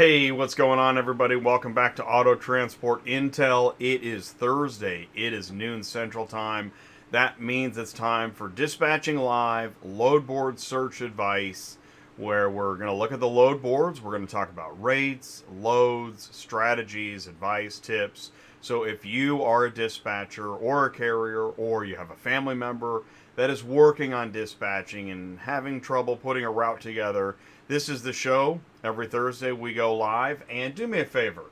Hey, what's going on, everybody? Welcome back to Auto Transport Intel. It is Thursday. It is noon Central Time. That means it's time for Dispatching Live load board search advice, where we're going to look at the load boards. We're going to talk about rates, loads, strategies, advice, tips. So if you are a dispatcher or a carrier, or you have a family member that is working on dispatching and having trouble putting a route together, this is the show. Every Thursday we go live. And do me a favor.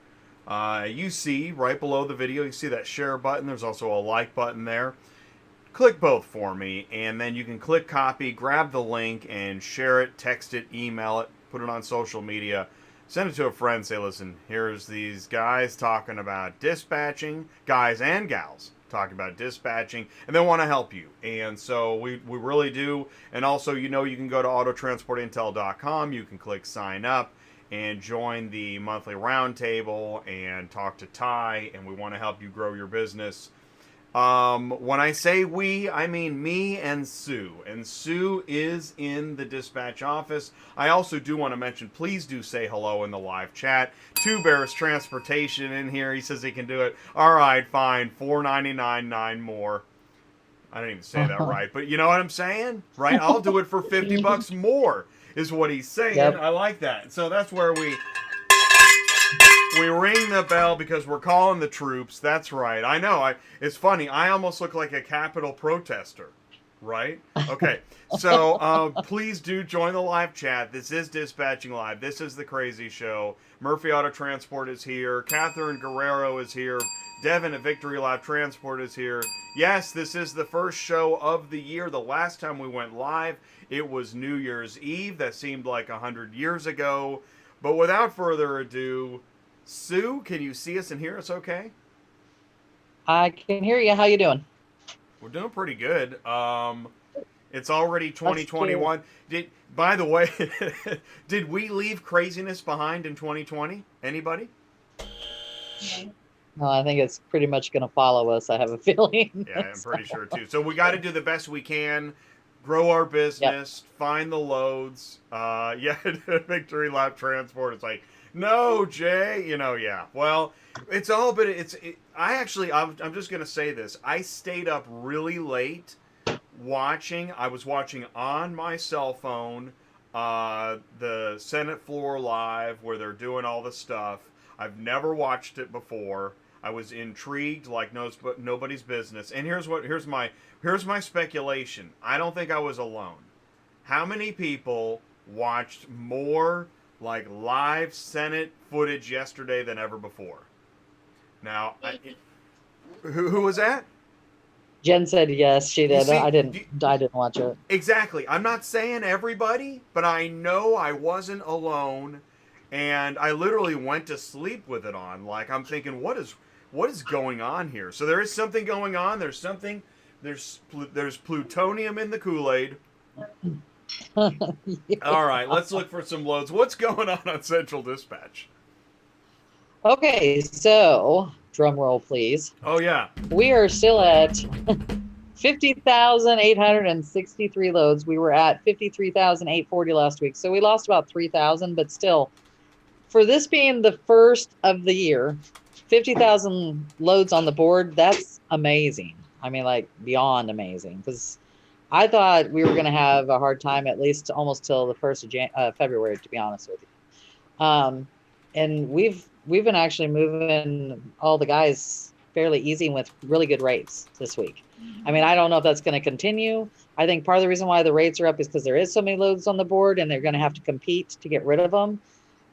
You see right below the video, you see that share button. There's also a like button there. Click both for me, and then you can click copy, grab the link, and share it, text it, email it, put it on social media. Send it to a friend. Say, listen, here's these guys talking about dispatching, guys and gals talking about dispatching, and they want to help you. And so we really do. And also, you can go to autotransportintel.com. You can click sign up and join the monthly roundtable and talk to Ty, and we want to help you grow your business. When I say we, I mean me and Sue. And Sue is in the dispatch office. I also do want to mention, please do say hello in the live chat. Two Bears Transportation in here. He says he can do it. All right, fine. $4.99, 9 more. I didn't even say that right, but you know what I'm saying? Right? I'll do it for $50 more, is what he's saying. Yep. I like that. So that's where we ring the bell because we're calling the troops. That's right. I know. It's funny. I almost look like a Capitol protester. Right? Okay. So please do join the live chat. This is Dispatching Live. This is the Crazy Show. Murphy Auto Transport is here. Catherine Guerrero is here. Devon at Victory Live Transport is here. Yes, this is the first show of the year. The last time we went live, it was New Year's Eve. That seemed like 100 years ago. But without further ado, Sue, can you see us and hear us okay? I can hear you. How you doing? We're doing pretty good. It's already 2021. By the way, did we leave craziness behind in 2020? Anybody? No, I think it's pretty much going to follow us. I have a feeling. Yeah, I'm pretty sure too. So we got to do the best we can, grow our business, find the loads. Victory Lap Transport. It's like, no, Jay. Yeah. Well, it's all, but I'm just gonna say this. I stayed up really late watching. I was watching on my cell phone, the Senate floor live where they're doing all the stuff. I've never watched it before. I was intrigued like nobody's business. And here's my speculation. I don't think I was alone. How many people watched more like live Senate footage yesterday than ever before? Now, who was that? Jen said yes, she did. I didn't watch it. Exactly. I'm not saying everybody, but I know I wasn't alone, and I literally went to sleep with it on. Like, I'm thinking, what is going on here? So there is something going on. There's plutonium in the Kool-Aid. Yeah. All right, let's look for some loads. What's going on Central Dispatch? Okay, so drum roll, please. Oh yeah, we are still at 50,863 loads. We were at 53,840 last week, so we lost about 3,000. But still, for this being the first of the year, 50,000 loads on the board. That's amazing. I mean, like beyond amazing, because I thought we were going to have a hard time at least almost till the 1st of February, to be honest with you. And we've been actually moving all the guys fairly easy with really good rates this week. I mean, I don't know if that's going to continue. I think part of the reason why the rates are up is because there is so many loads on the board and they're going to have to compete to get rid of them.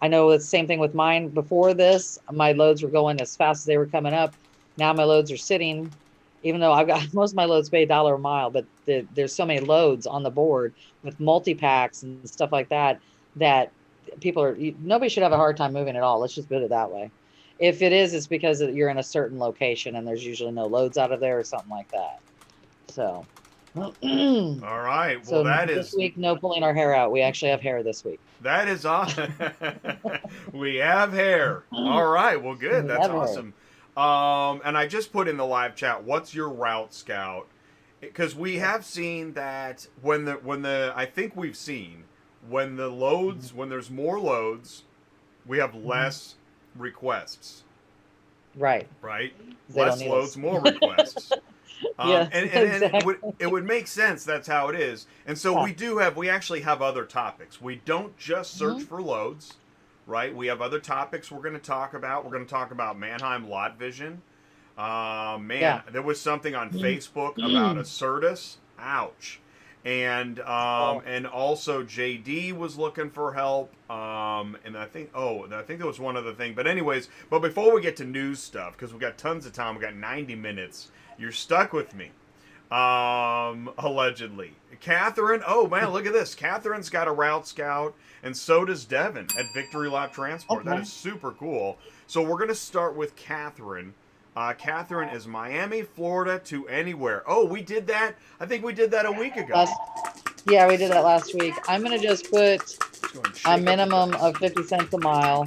I know it's the same thing with mine. Before this, my loads were going as fast as they were coming up. Now my loads are sitting, even though I've got most of my loads pay $1 a mile, but there's so many loads on the board with multi-packs and stuff like that nobody should have a hard time moving at all. Let's just put it that way. If it is, it's because you're in a certain location and there's usually no loads out of there or something like that. So. All right. Well, so this week, no pulling our hair out. We actually have hair this week. That is awesome. We have hair. All right. Well, good. That's awesome. And I just put in the live chat, what's your route scout? Because we have seen that I think we've seen when there's more loads, we have less requests. Right. Right? They Less don't need loads, us. more requests. Yes, And exactly. it would make sense. That's how it is. And so Yeah. we actually have other topics. We don't just search Mhm. for loads, right? We have other topics we're going to talk about. We're going to talk about Manheim LotVision. Man, Yeah. there was something on Facebook about a Certus. Ouch. Oh, And also JD was looking for help. And I think there was one other thing. But anyways, but before we get to news stuff, because we got tons of time, we got 90 minutes. You're stuck with me. Allegedly. Catherine, oh man, look at this. Catherine's got a route scout, and so does Devon at Victory Lap Transport. That okay. is super cool. So we're gonna start with Catherine. Catherine is Miami, Florida to anywhere. Oh, we did that. I think we did that a week ago. Yeah, we did that last week. I'm gonna just put a Shake up the minimum dice. of 50 cents a mile,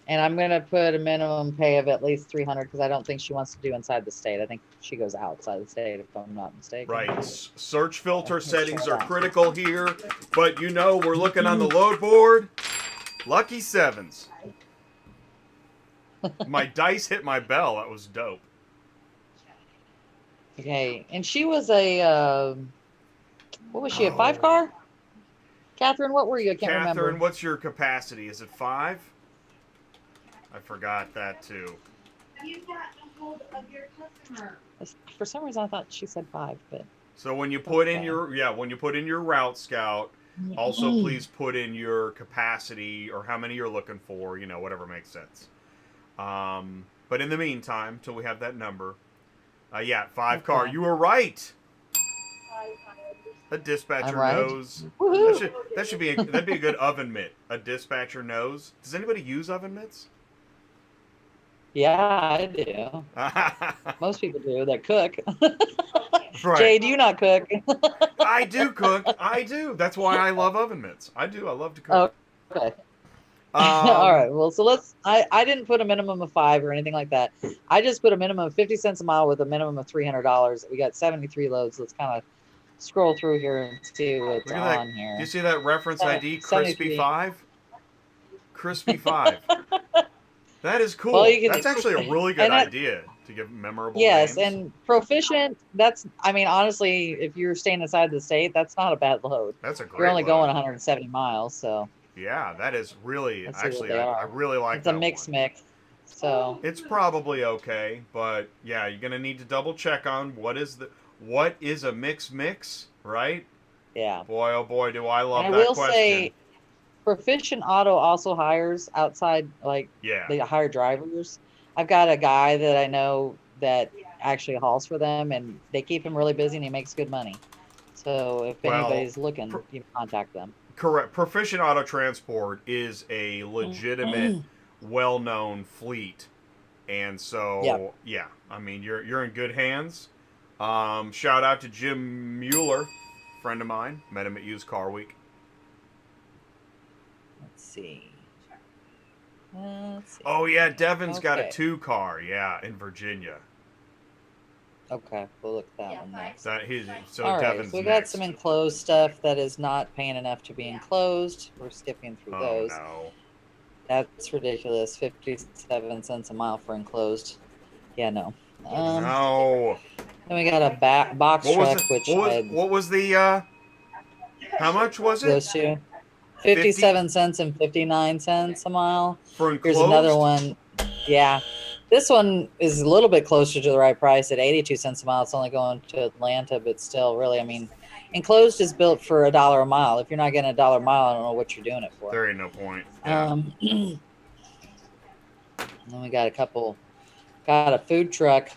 and I'm gonna put a minimum pay of at least 300 because I don't think she wants to do inside the state. I think she goes outside the state, if I'm not mistaken. Right. Search filter Let's settings try are that. critical here, but you know we're looking on the load board. Lucky sevens. My dice hit my bell. That was dope. Okay, and she was a what was she? A 5 car? Catherine, what were you? I can't Catherine, remember. what's your capacity? Is it 5? I forgot that too. You got a hold of your customer. For some reason, I thought she said 5, but So when you put in okay. when you put in your route scout, also please put in your capacity or how many you're looking for, you know, whatever makes sense. But in the meantime, till we have that number, yeah, 5 car. Okay. You were right. A I'm dispatcher right. knows. Woohoo! That'd be a good oven mitt. A dispatcher knows. Does anybody use oven mitts? Yeah, I do. Most people do that cook. Right. Jay, do you not cook? I do cook. I do. That's why I love oven mitts. I do. I love to cook. Okay. All Um, right. Well, so I didn't put a minimum of 5 or anything like that. I just put a minimum of 50 cents a mile with a minimum of $300. We got 73 loads. Let's kind of scroll through here and see what's look at that. on Do you here. see that reference ID? Crispy 73. 5? Crispy 5. That is Well, cool. you can, That's actually a really good and that, idea to give memorable yes, names. and proficient. I mean, honestly, if you're staying inside the state, that's not a bad load. That's a You're great only load. going 170 miles, so Yeah, that is really, let's see what actually, they I are. really like It's a that mix one. mix. So It's probably okay, but yeah, you're gonna need to double check on what is a mix, right? yeah. Boy, oh boy, do I And love I that will question. say Proficient Auto also hires outside, like Yeah. they hire drivers. I've got a guy that I know that actually hauls for them, and they keep him really busy, and he makes good money. So if Well, anybody's looking, you can contact them. correct. Proficient Auto Transport is a legitimate, well-known fleet, and Yep. so yeah, I mean you're in good hands. Shout out to Jim Mueller, friend of mine. Met him at Used Car Week. Let's see. Let's see. Oh yeah, Devon's got a Okay. 2-car. Yeah, in Virginia. Okay, we'll look at that one next. All right, Devon's so we got next. some enclosed stuff that is not paying enough to be enclosed. We're skipping through Oh those. no. That's ridiculous. 57 cents a mile for enclosed. Yeah, no. No. Then we got a box What was truck, it? which What was the how much was it? those two. 57 cents and 59 cents a mile. For Here's another enclosed? one. Yeah. This one is a little bit closer to the right price at 82 cents a mile. It's only going to Atlanta, but still, really, I mean, enclosed is built for $1 a mile. If you're not getting $1 a mile, I don't know what you're doing it for. There ain't no point. Yeah. Then we got got a food truck.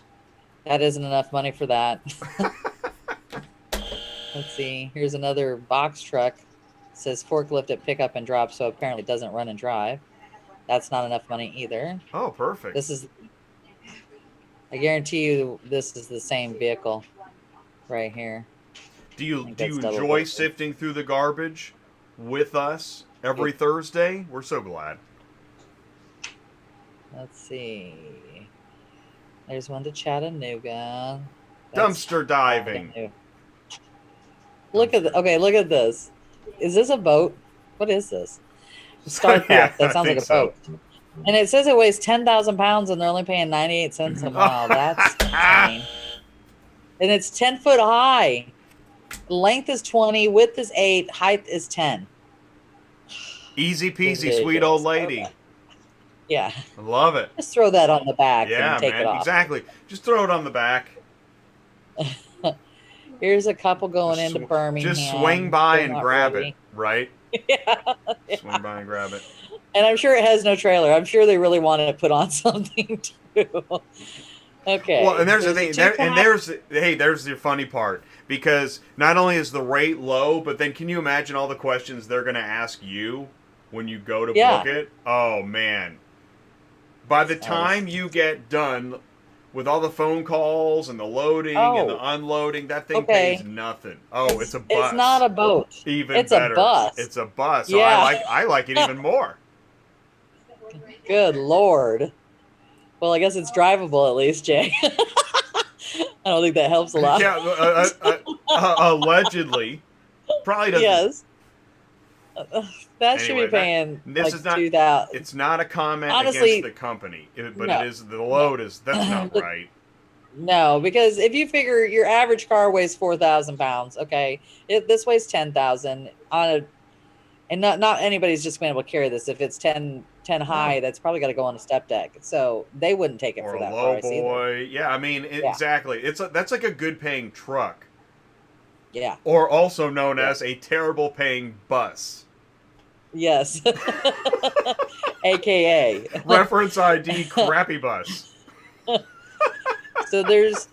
That isn't enough money for that. Let's see. Here's another box truck. It says forklift at pickup and drop, so apparently it doesn't run and drive. That's not enough money either. Oh, perfect. I guarantee you this is the same vehicle right here. Do you enjoy booked. sifting through the garbage with us every Thursday? We're so glad. Let's see. There's one to Chattanooga. Dumpster diving. Look at this. Is this a boat? What is this? Starcraft. Yeah, That I sounds like think a so. boat. And it says it weighs 10,000 pounds and they're only paying 98 cents a mile. That's insane. And it's 10 foot high. Length is 20, width is 8, height is 10. Easy peasy, sweet old Ridiculous. lady. Okay. Yeah. I love it. Just throw that on the back Yeah, and take it man. off. Exactly. Just throw it on the back. Here's a couple going Just into Birmingham. Just swing by They're and not grab ready. it, right? Yeah. Swing by and grab it. And I'm sure it has no trailer. I'm sure they really want to put on something too. Okay. Well, and there's the a thing, two-pack. there's the funny part, because not only is the rate low, but then can you imagine all the questions they're going to ask you when you go to Yeah. book it? Oh man! By the time you get done with all the phone calls and the loading and the unloading, that thing pays nothing. Oh, it's a bus. It's not a boat. Even It's better. a bus. It's a bus. So Yeah. I like it even more. Good Lord. Well, I guess it's drivable at least, Jay. I don't think that helps a lot. Yeah, allegedly. Probably doesn't. Yes. That should Anyway, be paying this like is not. 2,000. It's not a comment Honestly, against the company, but no. it is the load is that's not But- right. No, because if you figure your average car weighs 4,000 pounds, okay, this weighs 10,000 on a, and not anybody's just been able to carry this. If it's 10 high, that's probably got to go on a step deck. So they wouldn't take it Or for a that low price either. boy. Yeah, I mean exactly. That's like a good paying truck, Yeah. or also known as a terrible paying bus. Yes. AKA. Reference ID crappy bus. So there's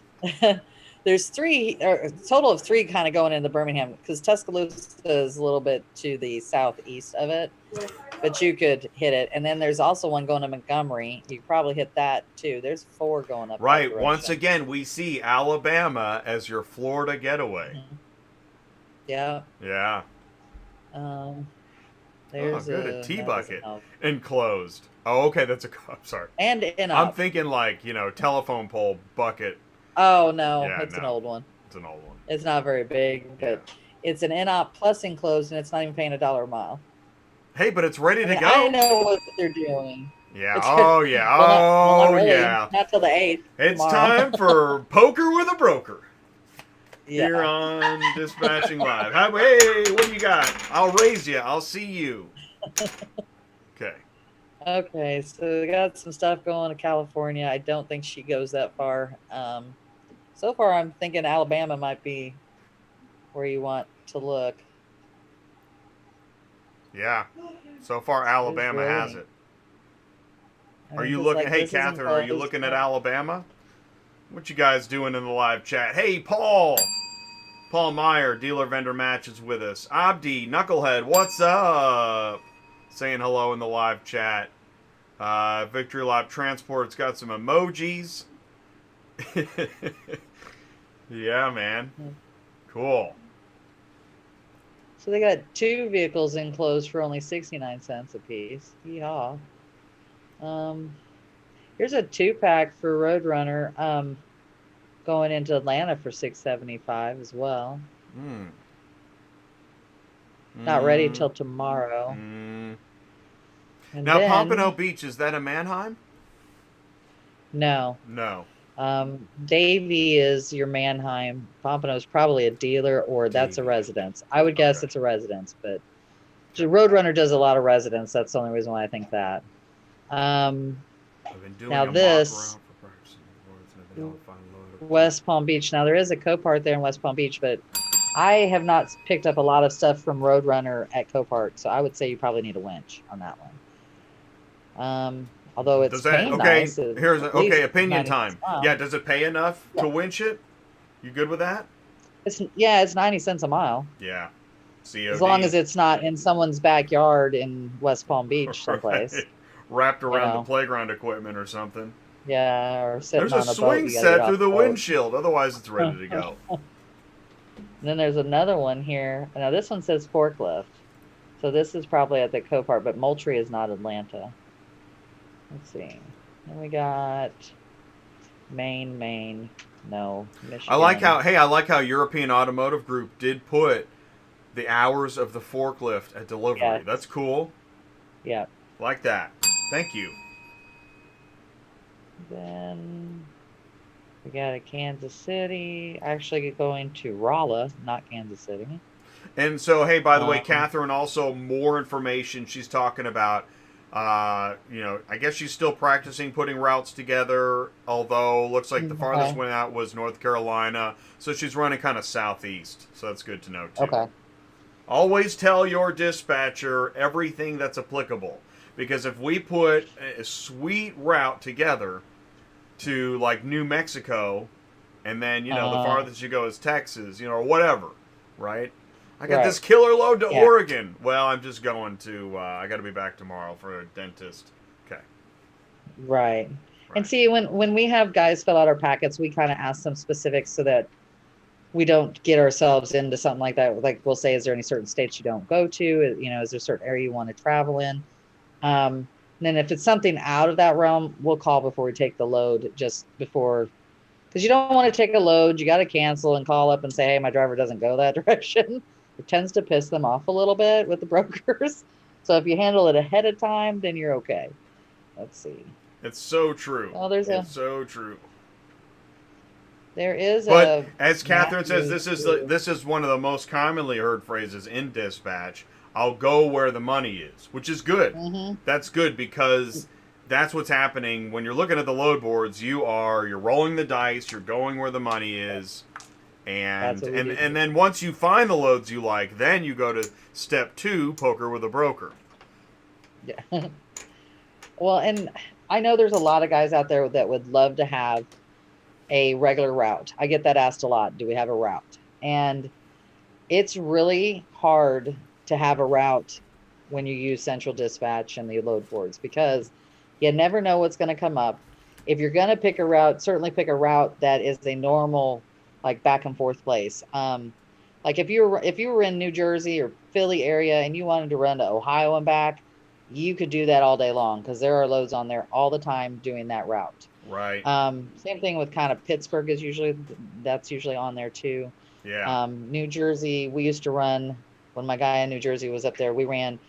three, or a total of three kind of going into Birmingham, because Tuscaloosa is a little bit to the southeast of it, but you could hit it. And then there's also one going to Montgomery. You could probably hit that too. There's 4 going up. Right. that Once direction. again, we see Alabama as your Florida getaway. Yeah. Yeah. There's good. A tea no, bucket. no. Enclosed. Oh, okay. That's a. I'm sorry. And in I'm up. thinking like telephone pole bucket. Oh no, Yeah, it's an no. old one. It's an old one. It's not very big, but it's an in-op plus enclosed, and it's not even paying $1 a mile. Hey, but it's ready I to mean, go. I know what they're doing. Yeah. It's- Oh yeah. Well, not Oh really. yeah. Not till the 8th. It's tomorrow. time for Poker with a Broker Yeah. here on Dispatching Live. Hey, what do you got? I'll raise you. I'll see you. Okay. Okay, so we got some stuff going to California. I don't think she goes that far. So far, I'm thinking Alabama might be where you want to look. Yeah. So far, Alabama really- has it. I Are mean, you 'cause, looking? like, Hey, this isn't Catherine, are you closed looking at yet. Alabama? What you guys doing in the live chat? Hey, Paul. Paul Meyer, dealer vendor matches with us. Abdi, Knucklehead, what's up? Saying hello in the live chat. Victory Lap Transport's got some emojis. Yeah, man. Cool. So they got 2 vehicles enclosed for only 69 cents a piece. Yeehaw. Here's a 2-pack for Roadrunner. Going into Atlanta for $675 as well. Hmm. Not ready till tomorrow. Mm. And Now, then- Pompano Beach, is that a Manheim? No. No. Davy is your Manheim. Pompano's probably a dealer, or that's a Davy. residence. I would guess Okay. it's a residence, but Roadrunner does a lot of residence. That's the only reason why I think that. I've been doing Now a mock this- around for practicing boards and I've been able to find a load of- West Palm Beach. Now there is a Copart there in West Palm Beach, but I have not picked up a lot of stuff from Roadrunner at Copart, so I would say you probably need a winch on that one. Although it's Does that paying okay? nice, at Here's least okay. Opinion 90 time. cents a mile. Yeah. Does it pay enough to Yeah. winch it? You good with that? It's 90 cents a mile. Yeah. COD. As long as it's not in someone's backyard in West Palm Beach someplace. Right. Wrapped around know. the playground equipment or something. Yeah, or sitting There's on a a boat. swing You gotta get set off through the boat. windshield. Otherwise, it's ready to go. And then there's another one here. Now this one says forklift. So this is probably at the Copart, but Moultrie is not Atlanta. Let's see. Then we got Maine. No, Michigan. I like how European Automotive Group did put the hours of the forklift at delivery. Yes. That's cool. Yeah. Like that. Thank you. Then we got a Kansas City. Actually going to Rolla, not Kansas City. And so, hey, by the way, Um, Catherine, also more information. She's talking about, I guess she's still practicing putting routes together, although looks like the farthest okay. one out was North Carolina. So she's running kind of southeast. So that's good to know, too. Okay. Always tell your dispatcher everything that's applicable. Because if we put a sweet route together to, like, New Mexico, and then, the farthest you go is Texas, or whatever, right? I got this killer load to Oregon. Well, I'm just going to, I got to be back tomorrow for a dentist. Okay. Right. And see, when we have guys fill out our packets, we kind of ask them specifics so that we don't get ourselves into something like that. Like we'll say, is there any certain states you don't go to? Is there a certain area you want to travel in? And then if it's something out of that realm, we'll call before we take the load, just before, because you don't want to take a load. You got to cancel and call up and say, hey, my driver doesn't go that direction. It tends to piss them off a little bit with the brokers. So if you handle it ahead of time, then you're okay. Let's see. It's so true. Oh, it's so true. There is but as Catherine says, this is one of the most commonly heard phrases in dispatch. I'll go where the money is, which is good. Mm-hmm. That's good because that's what's happening when you're looking at the load boards. You're rolling the dice. You're going where the money is, and then once you find the loads you like, then you go to step 2, poker with a broker. Yeah. Well, and I know there's a lot of guys out there that would love to have a regular route. I get that asked a lot. Do we have a route? And it's really hard to have a route when you use central dispatch and the load boards, because you never know what's going to come up. If you're going to pick a route, certainly pick a route that is a normal, like, back and forth place. Like if you were in New Jersey or Philly area and you wanted to run to Ohio and back, you could do that all day long because there are loads on there all the time doing that route. Right. Same thing with kind of Pittsburgh that's usually on there too. Yeah. New Jersey, we used to run, when my guy in New Jersey was up there, we ran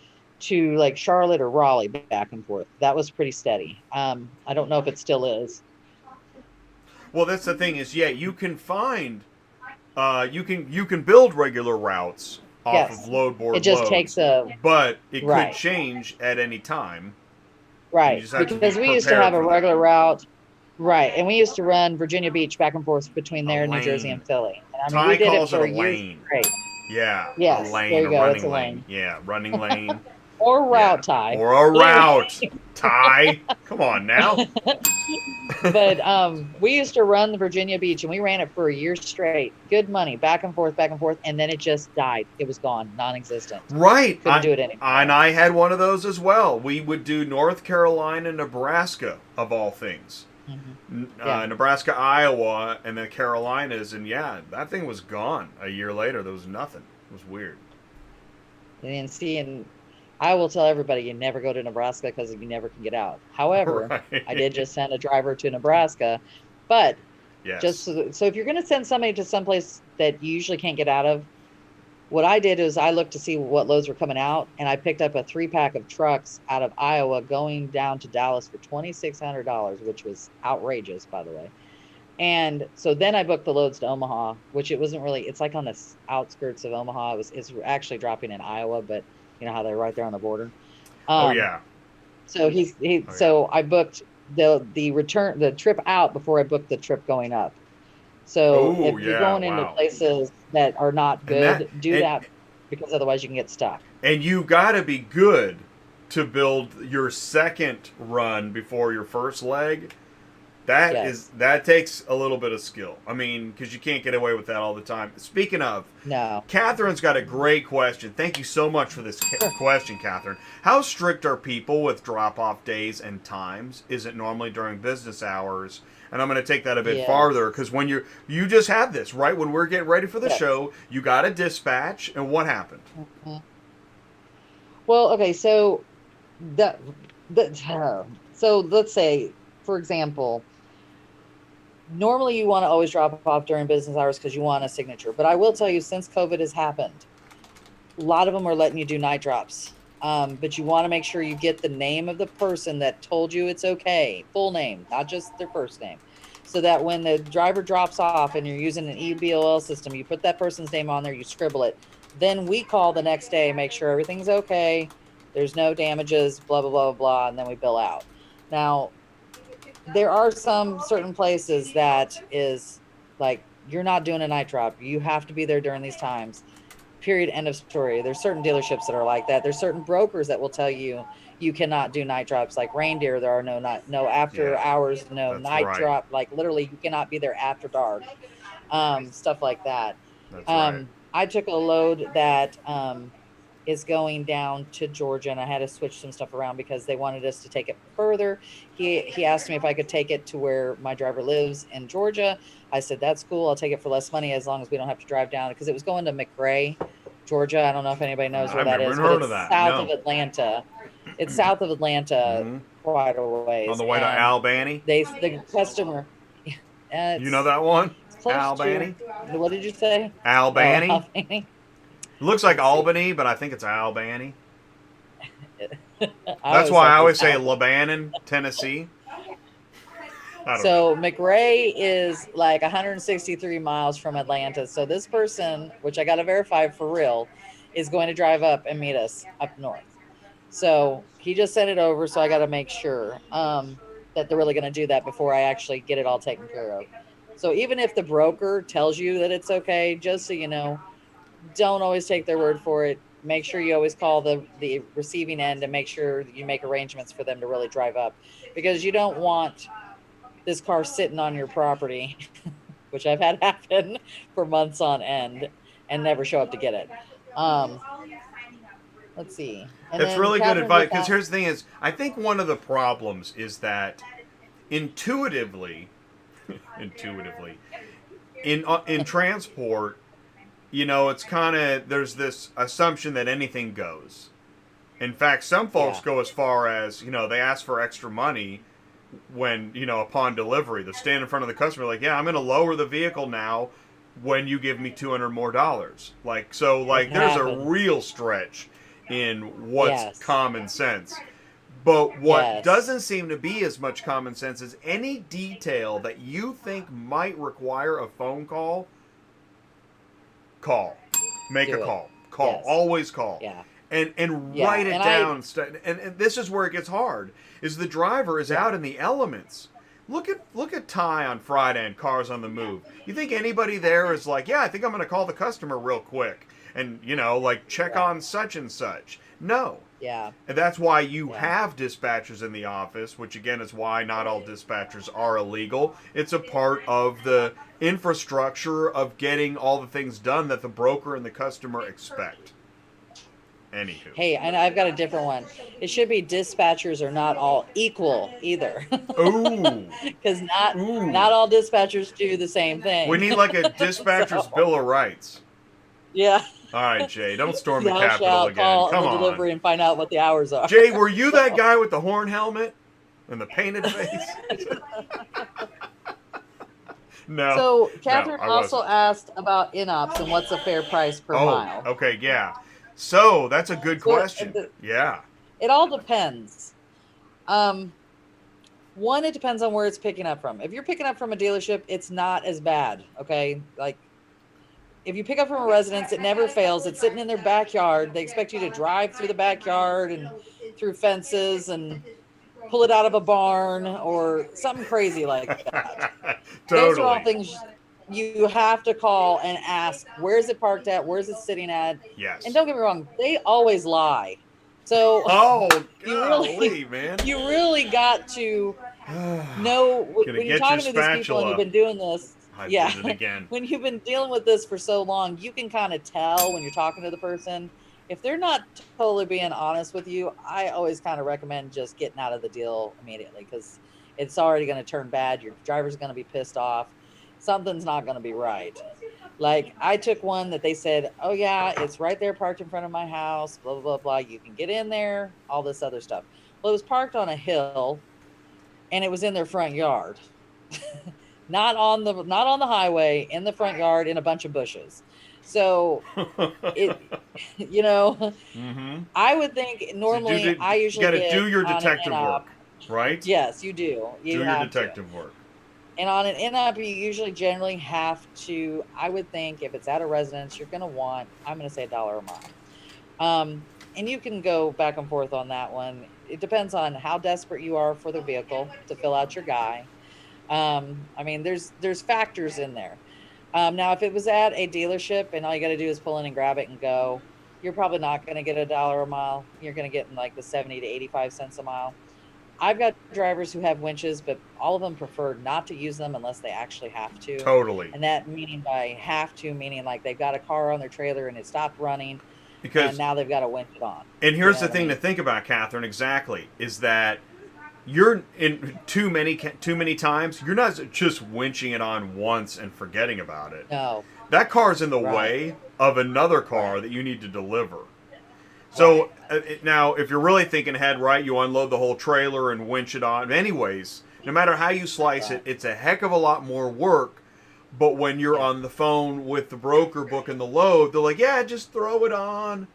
to like Charlotte or Raleigh back and forth. That was pretty steady. I don't know if it still is. Well, that's the thing is, you can find, you can build regular routes off of load board. It just loads, takes but it could change at any time. Right, because we used to have a regular route. Right, and we used to run Virginia Beach back and forth between there, New Jersey, and Philly. And, I mean, we did it for a lane. Straight. Yeah. Yes, a lane, there you go. running It's a lane. Yeah, running lane. Or route tie. Or a route tie. Come on now. But we used to run the Virginia Beach, and we ran it for a year straight. Good money, back and forth, and then it just died. It was gone, non-existent. Right. Couldn't do it anymore. And I had one of those as well. We would do North Carolina, Nebraska, of all things. Mm-hmm. Nebraska, Iowa, and the Carolinas, and that thing was gone a year later. There was nothing. It was weird. And I will tell everybody, you never go to Nebraska because you never can get out. However, I did just send a driver to Nebraska, but just so if you're going to send somebody to someplace that you usually can't get out of, what I did is I looked to see what loads were coming out, and I picked up a 3-pack of trucks out of Iowa going down to Dallas for $2,600, which was outrageous, by the way. And so then I booked the loads to Omaha, which it wasn't really, it's like on the outskirts of Omaha. It's actually dropping in Iowa, but you know how they're right there on the border. So so I booked the trip out before I booked the trip going up. So if you're going into places that are not good, do that, because otherwise you can get stuck. And you got to be good to build your second run before your first leg. That takes a little bit of skill. I mean, because you can't get away with that all the time. Speaking of, Catherine's got a great question. Thank you so much for this question, Catherine. How strict are people with drop-off days and times? Is it normally during business hours? And I'm going to take that a bit farther, because when you just had this, right? When we're getting ready for the show, you got a dispatch, and what happened? Mm-hmm. Well, okay, so so let's say, for example, normally you want to always drop off during business hours because you want a signature. But I will tell you, since COVID has happened, a lot of them are letting you do night drops. But you want to make sure you get the name of the person that told you it's okay, full name, not just their first name, so that when the driver drops off and you're using an EBOL system, you put that person's name on there, you scribble it. Then we call the next day, make sure everything's okay, there's no damages, blah, blah, blah, blah, and then we bill out. Now, there are some certain places that is like, you're not doing a night drop. You have to be there during these times. Period. End of story. There's certain dealerships that are like that. There's certain brokers that will tell you you cannot do night drops. Like Reindeer, there are no after hours, no night drop. Like literally, you cannot be there after dark. Stuff like that. That's right. I took a load that is going down to Georgia, and I had to switch some stuff around because they wanted us to take it further. He asked me if I could take it to where my driver lives in Georgia. I said, that's cool. I'll take it for less money as long as we don't have to drive down, because it was going to McRae, Georgia. I don't know if anybody knows where that is, but it's south of Atlanta. It's south of Atlanta, quite a ways. On the way to Albany? The customer. You know that one? Albany? What did you say? Albany? Oh, Albany. It looks like Albany, but I think it's Albany. That's why I always say Lebanon, Tennessee. So McRae is like 163 miles from Atlanta. So this person, which I got to verify for real, is going to drive up and meet us up north. So he just sent it over. So I got to make sure that they're really going to do that before I actually get it all taken care of. So even if the broker tells you that it's okay, just so you know, don't always take their word for it. Make sure you always call the receiving end and make sure that you make arrangements for them to really drive up, because you don't want this car sitting on your property, which I've had happen for months on end, and never show up to get it. Let's see. That's really good advice, because here's the thing is, I think one of the problems is that intuitively, in transport, you know, it's kind of, there's this assumption that anything goes. In fact, some folks go as far as, you know, they ask for extra money when, you know, upon delivery. They stand in front of the customer like, yeah, I'm going to lower the vehicle now when you give me $200 more. Like, so, like, there's a real stretch in what's common sense. But what doesn't seem to be as much common sense is any detail that you think might require a phone call. Call. Make a call. Call. Always call. Yeah. And write it down. And this is where it gets hard. Is the driver is out in the elements. Look at Ty on Friday and Cars on the Move. You think anybody there is like, yeah, I think I'm going to call the customer real quick and, you know, like check on such and such. No. Yeah. And that's why you have dispatchers in the office, which again is why not all dispatchers are illegal. It's a part of the infrastructure of getting all the things done that the broker and the customer expect. Anywho. Hey, and I've got a different one. It should be dispatchers are not all equal either. Ooh. Because not all dispatchers do the same thing. We need like a dispatcher's Bill of Rights. Yeah. All right, Jay, don't storm the Capitol again. Call Come the on. delivery and find out what the hours are. Jay, were you that guy with the horn helmet and the painted face? No. So Catherine also asked about INOPS and what's a fair price per mile. Okay, yeah. So that's a good question. Yeah. It all depends. One, it depends on where it's picking up from. If you're picking up from a dealership, it's not as bad. Okay. Like if you pick up from a residence, it never fails. It's sitting in their backyard. They expect you to drive through the backyard and through fences and pull it out of a barn or something crazy like that. Totally. Those are all things you have to call and ask, where's it parked at? Where's it sitting at? Yes. And don't get me wrong, they always lie. So man. You really got to know when you're talking to these people and you've been doing this. I did it again. When you've been dealing with this for so long, you can kind of tell when you're talking to the person. If they're not totally being honest with you, I always kind of recommend just getting out of the deal immediately, because it's already going to turn bad. Your driver's going to be pissed off. Something's not going to be right. Like I took one that they said, oh yeah, it's right there parked in front of my house, blah, blah, blah, blah. You can get in there, all this other stuff. Well, it was parked on a hill and it was in their front yard. Not on the highway, in the front yard in a bunch of bushes. So it, you know, Mm-hmm. I would think So normally I you usually got to get do your on an detective NOP. work, right? Yes, you do. Do You your have to. detective work. And on an NOP, you usually generally have to, I would think if it's at a residence, you're going to want, I'm going to say $1 a mile. And you can go back and forth on that one. It depends on how desperate you are for the vehicle to fill out your guy. I mean, there's factors in there. Now, if it was at a dealership and all you got to do is pull in and grab it and go, you're probably not going to get $1 a mile. You're going to get in like the 70 to 85 cents a mile. I've got drivers who have winches, but all of them prefer not to use them unless they actually have to. Totally. And that meaning by have to, meaning like they've got a car on their trailer and it stopped running and Because, now they've got to winch it on. and You here's know the what I thing to mean? think about, Catherine. Exactly, is that you're in too many times. You're not just winching it on once and forgetting about it. No, That car's in the right, way of another car right, that you need to deliver. right. So now, if you're really thinking ahead, right, you unload the whole trailer and winch it on. Anyways, no matter how you slice it, Right. it's a heck of a lot more work. But when you're Yeah. on the phone with the broker booking the load, they're like, "Yeah, just throw it on.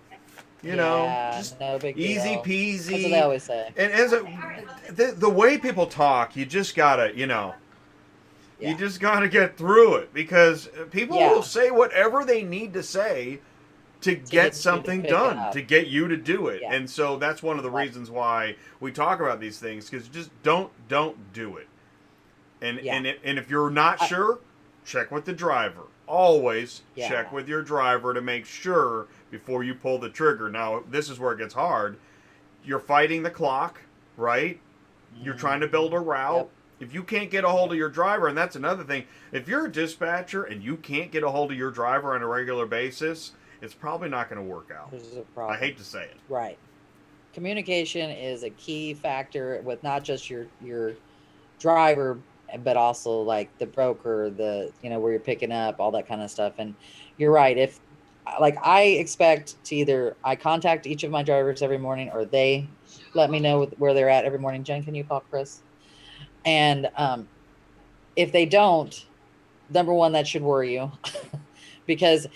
Yeah, Just no big easy deal. That's what they peasy." always say. And the way people talk, you just gotta, you Yeah. just gotta get through it because people will Yeah. say whatever they need to say to To get get you to something pick it done, up. to get you to do it. Yeah. And so that's one of the Right. reasons why we talk about these things, because just don't do it. And Yeah. and if you're not I, sure, check with the driver. Always check yeah. with your driver to make sure before you pull the trigger. Now, this is where it gets hard. You're fighting the clock, right? You're trying to build a route. Yep. If you can't get a hold Yep. of your driver, and that's another thing, if you're a dispatcher and you can't get a hold of your driver on a regular basis, it's probably not going to work out. There's a I problem. hate to say it. Right. Communication is a key factor with not just your driver, but also like the broker, the where you're picking up, all that kind of stuff. And you're right. If like I expect to either I contact each of my drivers every morning or they let me know where they're at every morning. Jen, can you call Chris? And if they don't, number one, that should worry you because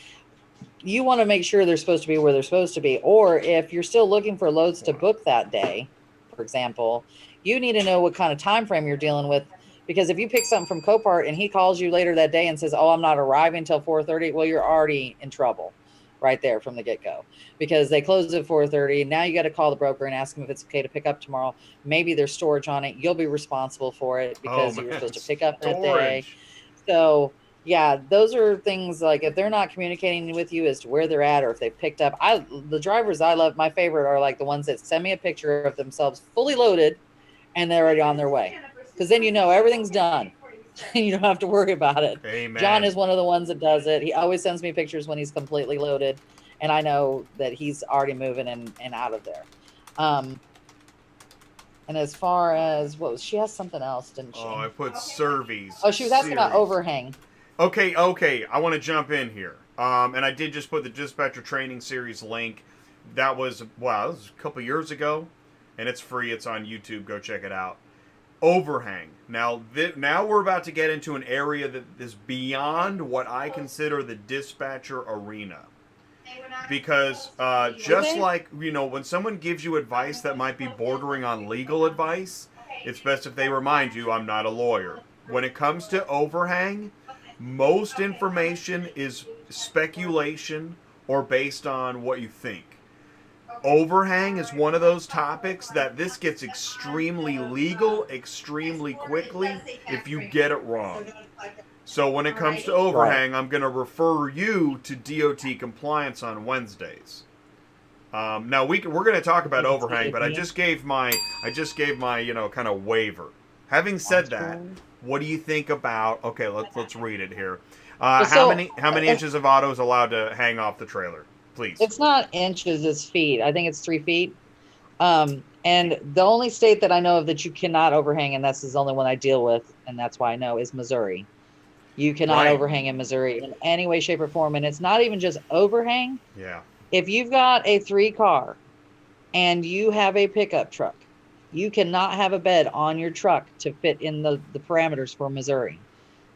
you want to make sure they're supposed to be where they're supposed to be. Or if you're still looking for loads to book that day, for example, you need to know what kind of time frame you're dealing with. Because if you pick something from Copart and he calls you later that day and says, "Oh, I'm not arriving until 4:30," well, you're already in trouble right there from the get-go because they close at 4:30. Now you got to call the broker and ask them if it's okay to pick up tomorrow. Maybe there's storage on it. You'll be responsible for it Oh because you were man, supposed to pick up that day. storage. So yeah, those are things like if they're not communicating with you as to where they're at or if they've picked up. The drivers I love, my favorite are like the ones that send me a picture of themselves fully loaded and they're already on their way. Because then everything's done. You don't have to worry about it. John Amen. is one of the ones that does it. He always sends me pictures when he's completely loaded, and I know that he's already moving and out of there. Um, and as far as she has something else, didn't she? Oh, I put Surveys. Oh, she was asking about series. overhang. Okay. I want to jump in here. And I did just put the dispatcher training series link. That was it was a couple years ago, and it's free. It's on YouTube. Go check it out. Overhang. Now we're about to get into an area that is beyond what I consider the dispatcher arena. Because just Okay. like, when someone gives you advice that might be bordering on legal advice, it's best if they remind you I'm not a lawyer. When it comes to overhang, most information is speculation or based on what you think. Overhang is one of those topics that this gets extremely legal extremely quickly if you get it wrong. So when it comes to Right. overhang, I'm going to refer you to DOT compliance on Wednesdays. Now we're going to talk about overhang, but I just gave my kind of waiver. Having said that, what do you think about? Okay, let's read it here. How many inches of auto is allowed to hang off the trailer, please? It's not inches, it's feet. I think it's 3 feet. And the only state that I know of that you cannot overhang, and that's the only one I deal with, and that's why I know, is Missouri. You cannot Right. overhang in Missouri in any way, shape, or form. And it's not even just overhang. Yeah. If you've got a 3-car and you have a pickup truck, you cannot have a bed on your truck to fit in the parameters for Missouri.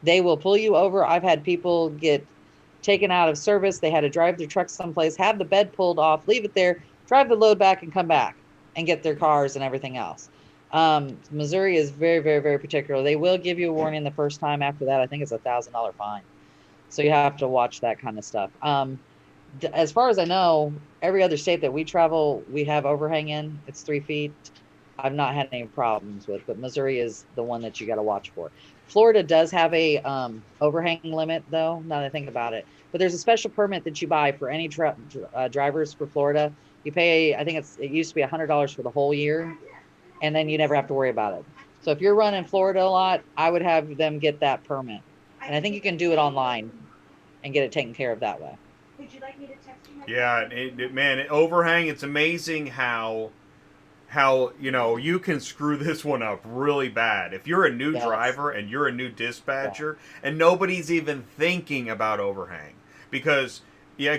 They will pull you over. I've had people get taken out of service. They had to drive their truck someplace, have the bed pulled off, leave it there, drive the load back, and come back and get their cars and everything else. Missouri is very, very, very particular. They will give you a warning the first time. After that, I think it's $1,000 fine. So you have to watch that kind of stuff. As far as I know, every other state that we travel, we have overhang in. It's 3 feet. I've not had any problems with, but Missouri is the one that you got to watch for. Florida does have a overhang limit, though, now that I think about it. But there's a special permit that you buy for any drivers for Florida. You pay, I think it used to be $100 for the whole year, and then you never have to worry about it. So if you're running Florida a lot, I would have them get that permit. And I think you can do it online and get it taken care of that way. Would you like me to text you? Yeah, man, overhang. It's amazing how you can screw this one up really bad. If you're a new driver and you're a new dispatcher and nobody's even thinking about overhang, because you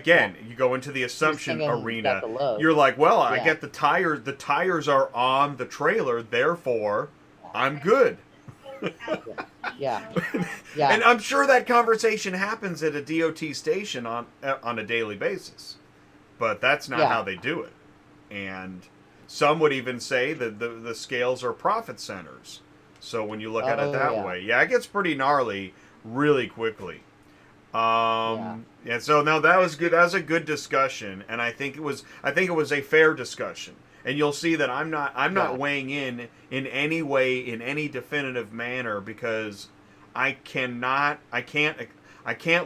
go into the assumption arena. You're like, well, I get the tires. The tires are on the trailer, therefore, I'm good. Yeah. And I'm sure that conversation happens at a DOT station on a daily basis, but that's not how they do it. And some would even say that the scales are profit centers. So when you look at it that way, it gets pretty gnarly really quickly. And so now that was good. That was a good discussion, and I think it was a fair discussion. And you'll see that I'm not weighing in any way, in any definitive manner, because I can't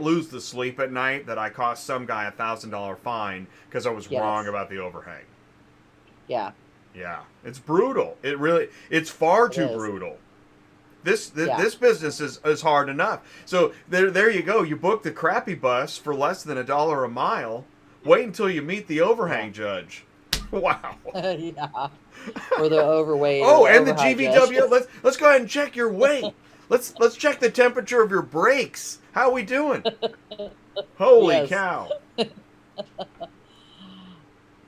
lose the sleep at night that I cost some guy $1,000 fine because I was wrong about the overhang. Yeah. Yeah. It's brutal. It's far too brutal. This business is hard enough. So there you go. You book the crappy bus for less than $1 a mile. Wait until you meet the overhang judge. Wow. Yeah. Or the overweight. Oh, and the GVW. Let's go ahead and check your weight. Let's check the temperature of your brakes. How are we doing? Holy cow.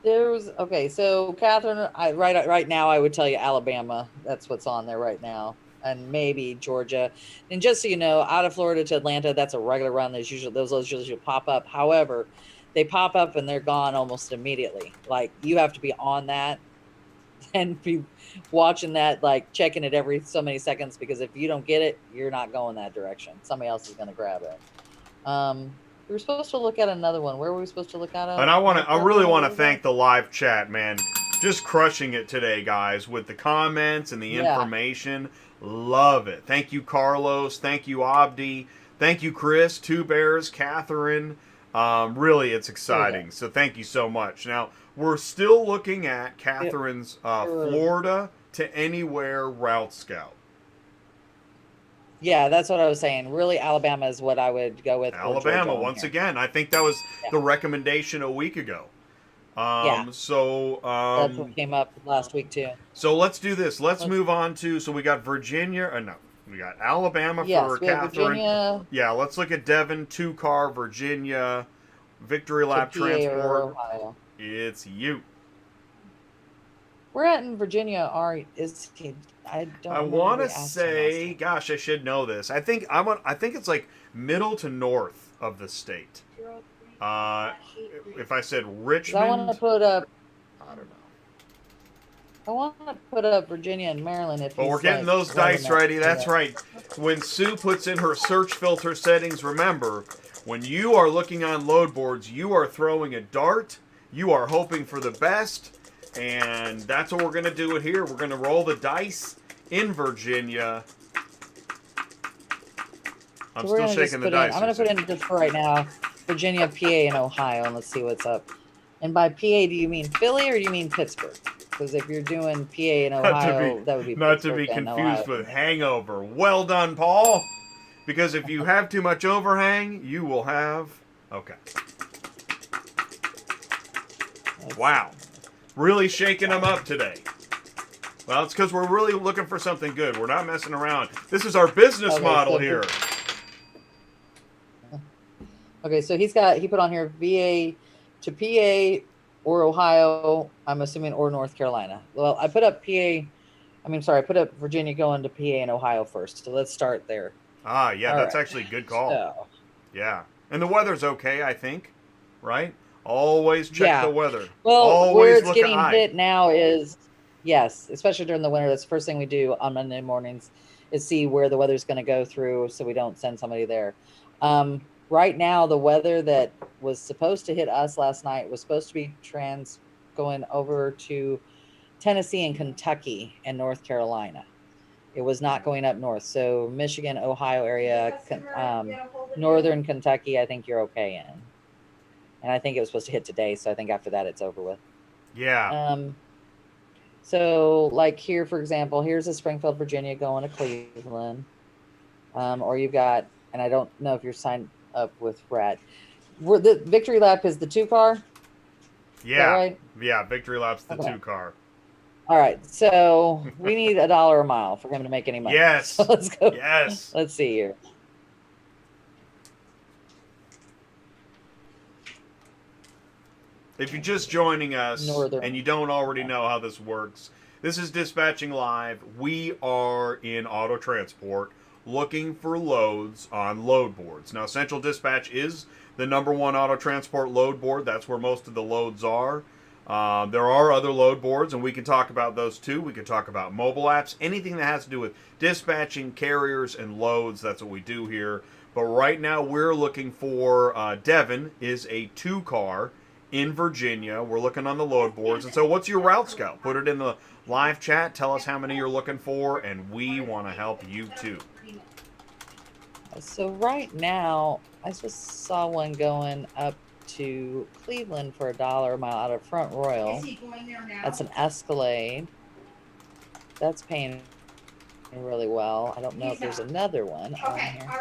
So Catherine, right now I would tell you Alabama. That's what's on there right now, and maybe Georgia. And just so you know, out of Florida to Atlanta, that's a regular run. Those usually pop up. However, they pop up and they're gone almost immediately. Like, you have to be on that and be watching that, like checking it every so many seconds, because if you don't get it, you're not going that direction. Somebody else is going to grab it. We were supposed to look at another one. Where were we supposed to look at it? And I really want to thank the live chat, man. Just crushing it today, guys, with the comments and the information. Love it. Thank you, Carlos. Thank you, Abdi. Thank you, Chris, Two Bears, Catherine. Really, it's exciting. So thank you so much. Now, we're still looking at Catherine's Florida to anywhere route scout. Yeah, that's what I was saying. Really, Alabama is what I would go with. Alabama, once again. I think that was the recommendation a week ago. So that's what came up last week too. So let's do this. Let's move on to. So we got Virginia. We got Alabama for Catherine. Virginia. Yeah, let's look at Devon, 2-car, Virginia, Victory Lap Transport. It's you. We're at in Virginia. I want to say, gosh, I should know this. I think it's like middle to north of the state. If I said Richmond, I want to put up. I don't know. I want to put up Virginia and Maryland. But we're getting those dice ready. That's right. When Sue puts in her search filter settings, remember, when you are looking on load boards, you are throwing a dart. You are hoping for the best. And that's what we're going to do it here. We're going to roll the dice in Virginia. I'm still shaking the dice. I'm going to put in just for right now, Virginia, PA, and Ohio, and let's see what's up. And by PA, do you mean Philly or do you mean Pittsburgh? Because if you're doing PA and Ohio, that would be not to be confused with hangover. Well done, Paul. Because if you have too much overhang, you will have... Okay. Wow. Really shaking them up today. Well, it's because we're really looking for something good. We're not messing around. This is our business model here. Okay, so he put on here VA to PA or Ohio, I'm assuming, or North Carolina. Well, I put up Virginia going to PA and Ohio first. So let's start there. That's actually a good call. So, yeah. And the weather's okay, I think, right? Always check the Yeah. weather. Well, where Always it's look at getting I. hit now is, yes, especially during the winter. That's the first thing we do on Monday mornings is see where the weather's going to go through so we don't send somebody there. Right now, the weather that was supposed to hit us last night was supposed to be going over to Tennessee and Kentucky and North Carolina. It was not going up north. So Michigan, Ohio area, northern Kentucky, I think you're okay in. And I think it was supposed to hit today. So I think after that, it's over with. Yeah. So like here, for example, here's a Springfield, Virginia going to Cleveland. Or you've got, and I don't know if you're signed up with Brad. The Victory Lap is the 2-car. Yeah. Is that right? Yeah, Victory Lap's the Okay. 2-car. All right. So we need $1 a mile for him to make any money. Yes. So let's go. Yes. Let's see here. If you're just joining us Northern. and you don't already know how this works, this is Dispatching Live. We are in auto transport looking for loads on load boards. Now, Central Dispatch is the #1 auto transport load board. That's where most of the loads are. There are other load boards, and we can talk about those too. We can talk about mobile apps, anything that has to do with dispatching carriers and loads. That's what we do here. But right now, we're looking for Devon is a 2-car in Virginia. We're looking on the load boards. And so what's your route scout? Put it in the live chat. Tell us how many you're looking for, and we want to help you too. So right now, I just saw one going up to Cleveland for $1 a mile out of Front Royal. Is he going there now? That's an Escalade. That's paying really well. I don't know if there's another one on Okay, here. all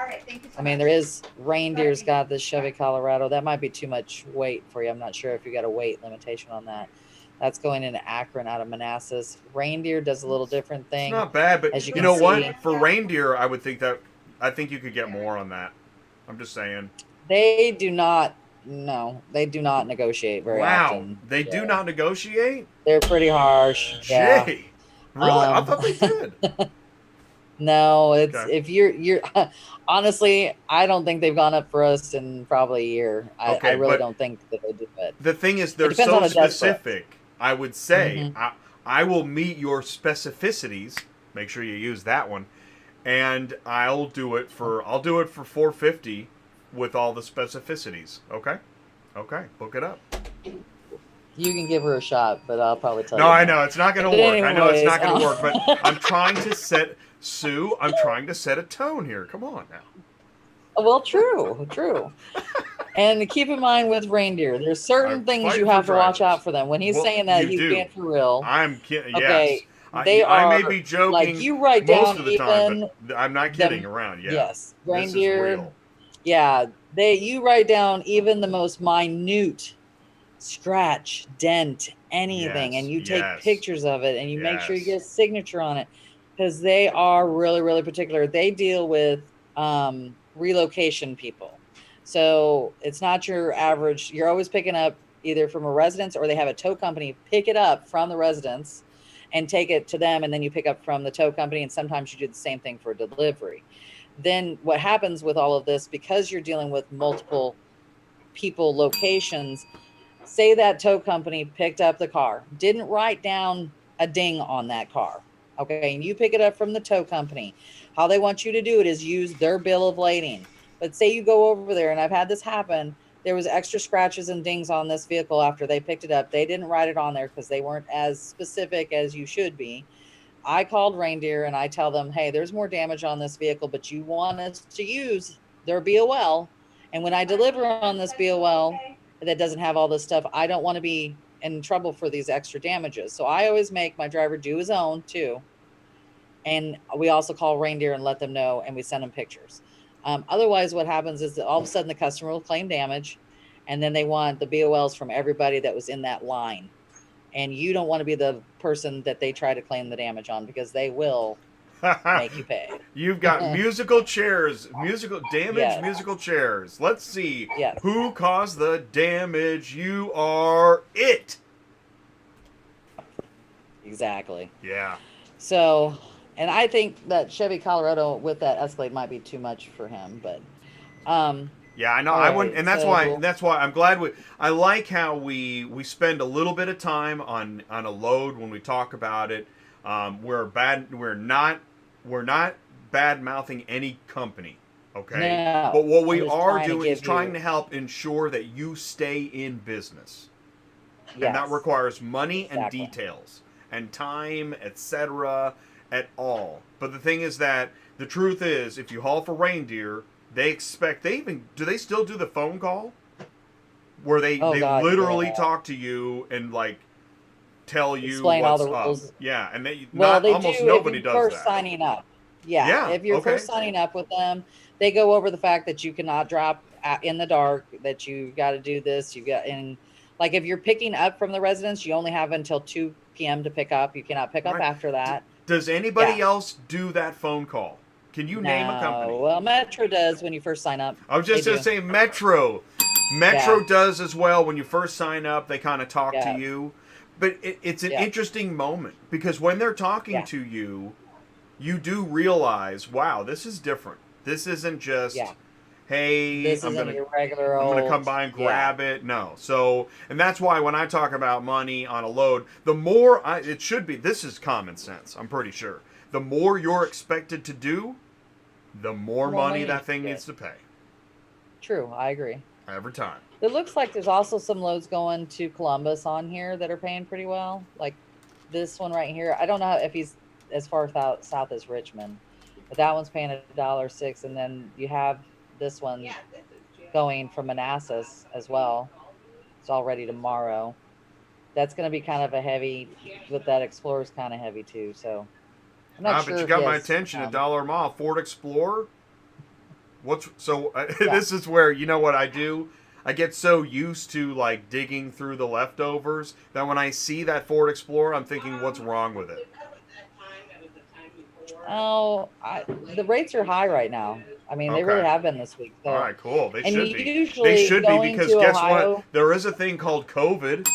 right. Thank you so I mean, much. there is Reindeer's got this Chevy Colorado. That might be too much weight for you. I'm not sure if you got a weight limitation on that. That's going into Akron out of Manassas. Reindeer does a little different It's thing. not bad, but As you you can know see. what? For reindeer, I would think that I think you could get more on that. I'm just saying. They do not. No, they do not negotiate very often. They do not negotiate? They're pretty harsh. Yeah. Jay. Really? I thought they did. No, it's Okay. if you're honestly, I don't think they've gone up for us in probably a year. I Okay, really but don't think that they do it. The thing is, they're depends so on a desk specific. I would say Mhm. I will meet your specificities. Make sure you use that one, and I'll do it for 450 with all the specificities. Okay, okay, book it up. You can give her a shot, but I'll probably tell No, you. I know it's not going to But work. I know it's not going to anyways, work, but I'm trying to set Sue. I'm trying to set a tone here. Come on now. Well, true. And keep in mind with reindeer, there's certain I'm things fighting you for have to watch drivers. out for them. When he's Well, saying that, you he's do. being for real. I'm kidding. Okay, Yes, they I may are, be joking. like, you write most down of the time, even but I'm not kidding around. Yeah. Yes, This is reindeer. real. Yeah, you write down even the most minute scratch, dent, anything, and you take Yes. pictures of it, and you make sure you Yes. get a signature on it, because they are really, really particular. They deal with relocation people, so it's not your average. You're always picking up either from a residence, or they have a tow company pick it up from the residence and take it to them, and then you pick up from the tow company, and sometimes you do the same thing for delivery. Then what happens with all of this, because you're dealing with multiple people, locations, say that tow company picked up the car, didn't write down a ding on that car. Okay. And you pick it up from the tow company. How they want you to do it is use their bill of lading. But say you go over there, and I've had this happen. There was extra scratches and dings on this vehicle after they picked it up. They didn't write it on there because they weren't as specific as you should be. I called Reindeer and I tell them, hey, there's more damage on this vehicle, but you want us to use their BOL. And when I deliver on this BOL that doesn't have all this stuff, I don't want to be in trouble for these extra damages. So I always make my driver do his own too. And we also call Reindeer and let them know, and we send them pictures. Otherwise, what happens is that all of a sudden the customer will claim damage, and then they want the BOLs from everybody that was in that line. And you don't want to be the person that they try to claim the damage on, because they will make you pay. You've got musical chairs, musical chairs. Let's see who caused the damage. You are it. Exactly. Yeah. So, and I think that Chevy Colorado with that Escalade might be too much for him, but Yeah, I know. All I wouldn't, right, and that's so why I'm glad I like how we spend a little bit of time on a load when we talk about it. We're not bad mouthing any company, okay? But no, what we I'm just are trying to doing is give trying you to help ensure that you stay in business, and that yes, requires money and exactly. details and time, etc. at all. But the thing is that the truth is, if you haul for reindeer, do they still do the phone call where Oh they God, literally yeah. talk to you and like tell you Explain all what's the up? rules. Yeah, and they Well, not they do almost if nobody you're does first that. signing up. Yeah, Yeah, if you're okay. first signing up with them, they go over the fact that you cannot drop in the dark, that you got to do this, you got and like if you're picking up from the residence, you only have until 2 p.m. to pick up. You cannot pick up Right. after that. Does Yeah. anybody else do that phone call? Can you name a No. company? Well, Metro does when you first sign up. I was They just going to do. say Metro. Yeah. Metro does as well. When you first sign up, they kind of talk to Yeah. you. But it's an Yeah. interesting moment because when they're talking Yeah. to you, you do realize, wow, this is different. This isn't just, Yeah. hey, This isn't your regular I'm gonna old. come by and Yeah. grab it. No. So, and that's why when I talk about money on a load, the more it should be. This is common sense. I'm pretty sure. The more you're expected to do, the more More money money you that should thing get. needs to pay True. I agree. every time. It looks like there's also some loads going to Columbus on here that are paying pretty well. Like this one right here. I don't know if he's as far south as Richmond, but that one's paying $1.06. And then you have this one going from Manassas as well. It's all ready tomorrow. That's going to be kind of a heavy, with that Explorer's kind of heavy too. So I'm not But sure you if he got my has, attention. $1 a mile. Ford Explorer. What's so? yeah. This is where you know what I do. I get so used to like digging through the leftovers that when I see that Ford Explorer, I'm thinking, what's wrong with it? Oh, the rates are high right now. I mean, they really Okay. have been this week. All So, right, cool. They and should be. They usually should be going because to guess what? Ohio, There is a thing called COVID.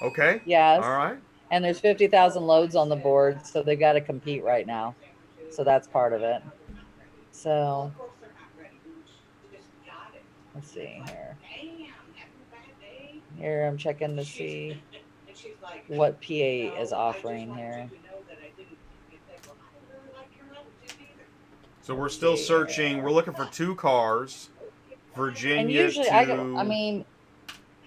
Okay. yes, All right. and there's 50,000 loads on the board, so they got to compete right now. So that's part of it. So let's see here. Here I'm checking to see what PA is offering here. So we're still searching. We're looking for 2 cars. And Virginia usually, I to. mean,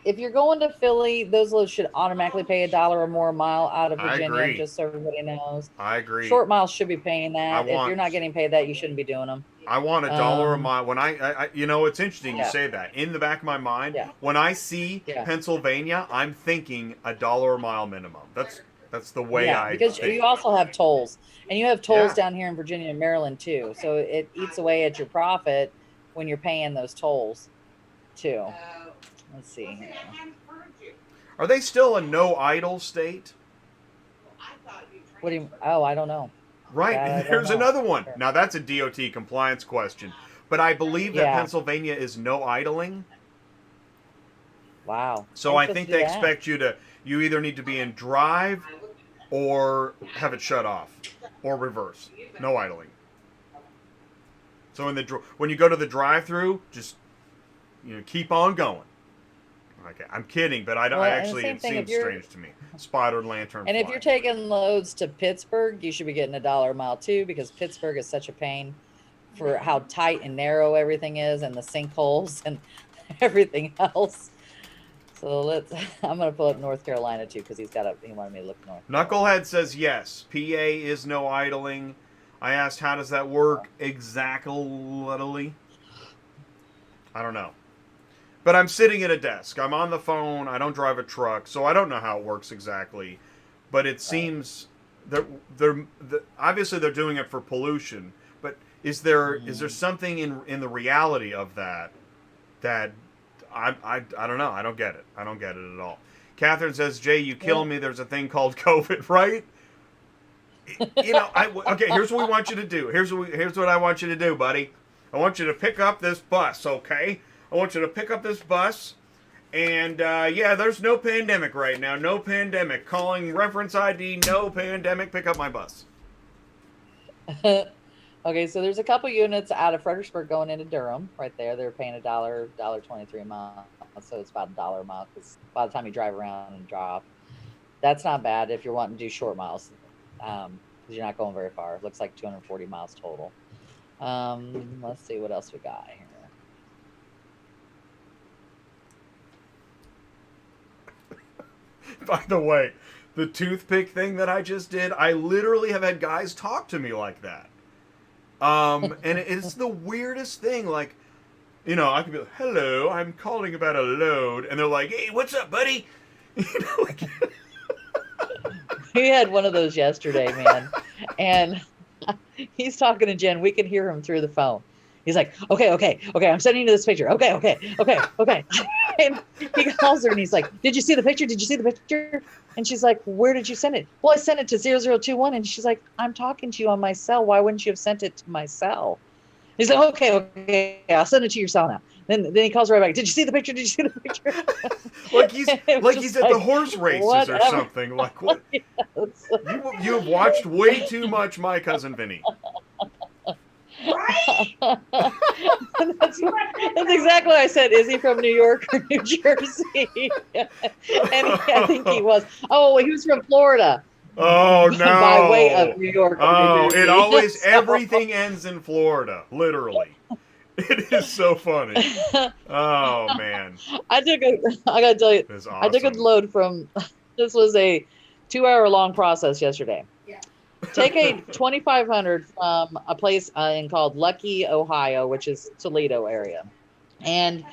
if you're going to Philly, those loads should automatically pay $1 or more a mile out of I Virginia, agree. just so everybody knows. I agree. Short miles should be paying I that. If want. you're not getting paid that, you shouldn't be doing them. I want $1 a mile. When you know, it's interesting you Yeah. say that. In the back of my mind, Yeah. when I see Yeah. Pennsylvania, I'm thinking $1 a mile minimum. That's the way Yeah, I because think. you also have tolls, and you have tolls Yeah. down here in Virginia and Maryland too. So it eats away at your profit when you're paying those tolls too. Let's see here. Are they still a no idle state? What do you? Oh, I don't know. Right. That I don't Here's know. another one. Now that's a DOT compliance question, but I believe that Yeah. Pennsylvania is no idling. Wow. So I think they expect you either need to be in drive or have it shut off or reverse. No idling. So when you go to the drive-through, just keep on going. Okay, I'm kidding, but Well, and the same it thing if seems you're- strange to me. Spotted lantern. And if flying. you're taking loads to Pittsburgh, you should be getting $1 a mile too, because Pittsburgh is such a pain for how tight and narrow everything is, and the sinkholes and everything else. So I'm gonna pull up North Carolina too, because he wanted me to look north. Knucklehead says yes. PA is no idling. I asked how does that work exactly. I don't know. But I'm sitting at a desk. I'm on the phone. I don't drive a truck, so I don't know how it works exactly. But it seems obviously they're doing it for pollution. But is there something in the reality of that I don't know. I don't get it. I don't get it at all. Catherine says, Jay, you kill me. There's a thing called COVID, right? Okay, here's what we want you to do. Here's what I want you to do, buddy. I want you to pick up this bus, okay? I want you to pick up this bus. And, there's no pandemic right now. No pandemic. Calling reference ID, no pandemic. Pick up my bus. Okay, so there's a couple units out of Fredericksburg going into Durham right there. They're paying $1.23 a mile. So it's about $1 a mile because by the time you drive around and drop, that's not bad if you're wanting to do short miles because you're not going very far. It looks like 240 miles total. Let's see what else we got here. By the way, the toothpick thing that I just did, I literally have had guys talk to me like that. And it's the weirdest thing. Like, you know, I could be like, hello, I'm calling about a load. And they're like, hey, what's up, buddy? You know, like... We had one of those yesterday, man. And he's talking to Jen. We can hear him through the phone. He's like, okay, I'm sending you this picture. Okay. And he calls her and he's like, did you see the picture? Did you see the picture? And she's like, where did you send it? Well, I sent it to 0021. And she's like, I'm talking to you on my cell. Why wouldn't you have sent it to my cell? He's like, okay, I'll send it to your cell now. Then he calls right back. Did you see the picture? Did you see the picture? like he's at the horse races whatever. or something. Like what? Yes. You have watched way too much My Cousin Vinny. Right? That's exactly what I said. Is he from New York or New Jersey? And I think he was. Oh, he was from Florida. Oh no! By way of New York. Oh, New Jersey. it always So- everything ends in Florida. Literally, it is so funny. Oh man, I gotta tell you, that's I took a awesome. load from. This was a 2-hour long process yesterday. Yeah. Take a 2,500 from a place called Lucky, Ohio, which is Toledo area, and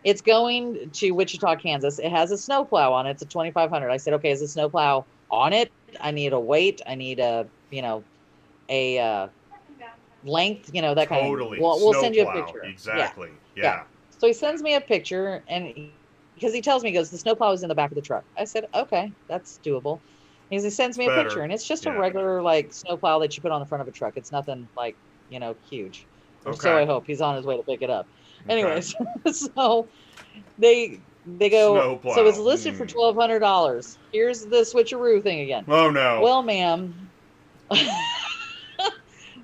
it's going to Wichita, Kansas. It has a snowplow on it. It's a 2,500. I said, okay, is the snowplow on it? I need a weight. I need a length. That kind of. Totally. We'll send you a Snowplow. picture. Exactly. Yeah. Yeah. So he sends me a picture, and because he tells me, he goes, the snowplow is in the back of the truck. I said, okay, that's doable. He sends me a Better. picture, and it's just Yeah. a regular snowplow that you put on the front of a truck. It's nothing huge. Or Okay. so I hope. He's on his way to pick it up. Okay. Anyways, so they go. Snowplow. So it's listed for $1,200. Here's the switcheroo thing again. Oh no. Well, ma'am,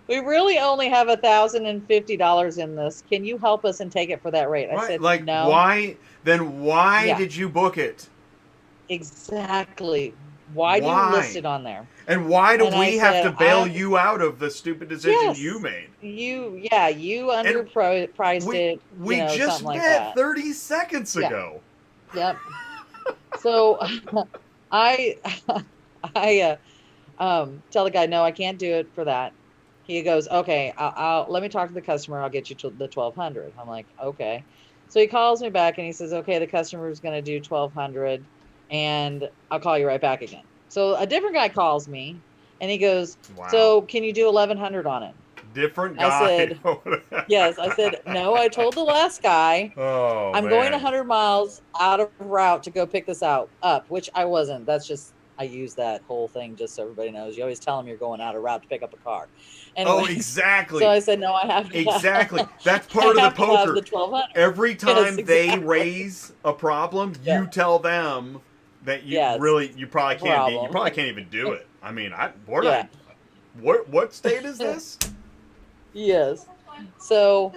we really only have $1,050 in this. Can you help us and take it for that rate? I Right, said, like no. why? Then why Yeah. did you book it? Exactly. Why do Why? you list it on there? And why do And we I have said, to bail you out of the stupid decision Yes. you made? You underpriced it. We just something like met that. 30 seconds Yeah. ago. Yep. So I tell the guy, no, I can't do it for that. He goes, okay, I'll let me talk to the customer. I'll get you to the 1,200. I'm like, okay. So he calls me back and he says, okay, the customer is going to do 1,200 and I'll call you right back again. So a different guy calls me and he goes, Wow. so can you do 1,100 on it? Different I guy. said, Yes. I said, no, I told the last guy Oh, I'm man. going 100 miles out of route to go pick this up, which I wasn't. That's just, I use that whole thing just so everybody knows. You always tell them you're going out of route to pick up a car. Oh, Anyways, exactly. So I said, no, I have to. Exactly. That's part I of the have to have poker. the 1,200. Every time Yes, they exactly. raise a problem, Yeah. you tell them that you Yes. you probably can't even do it. I mean, what state is this? Yes. So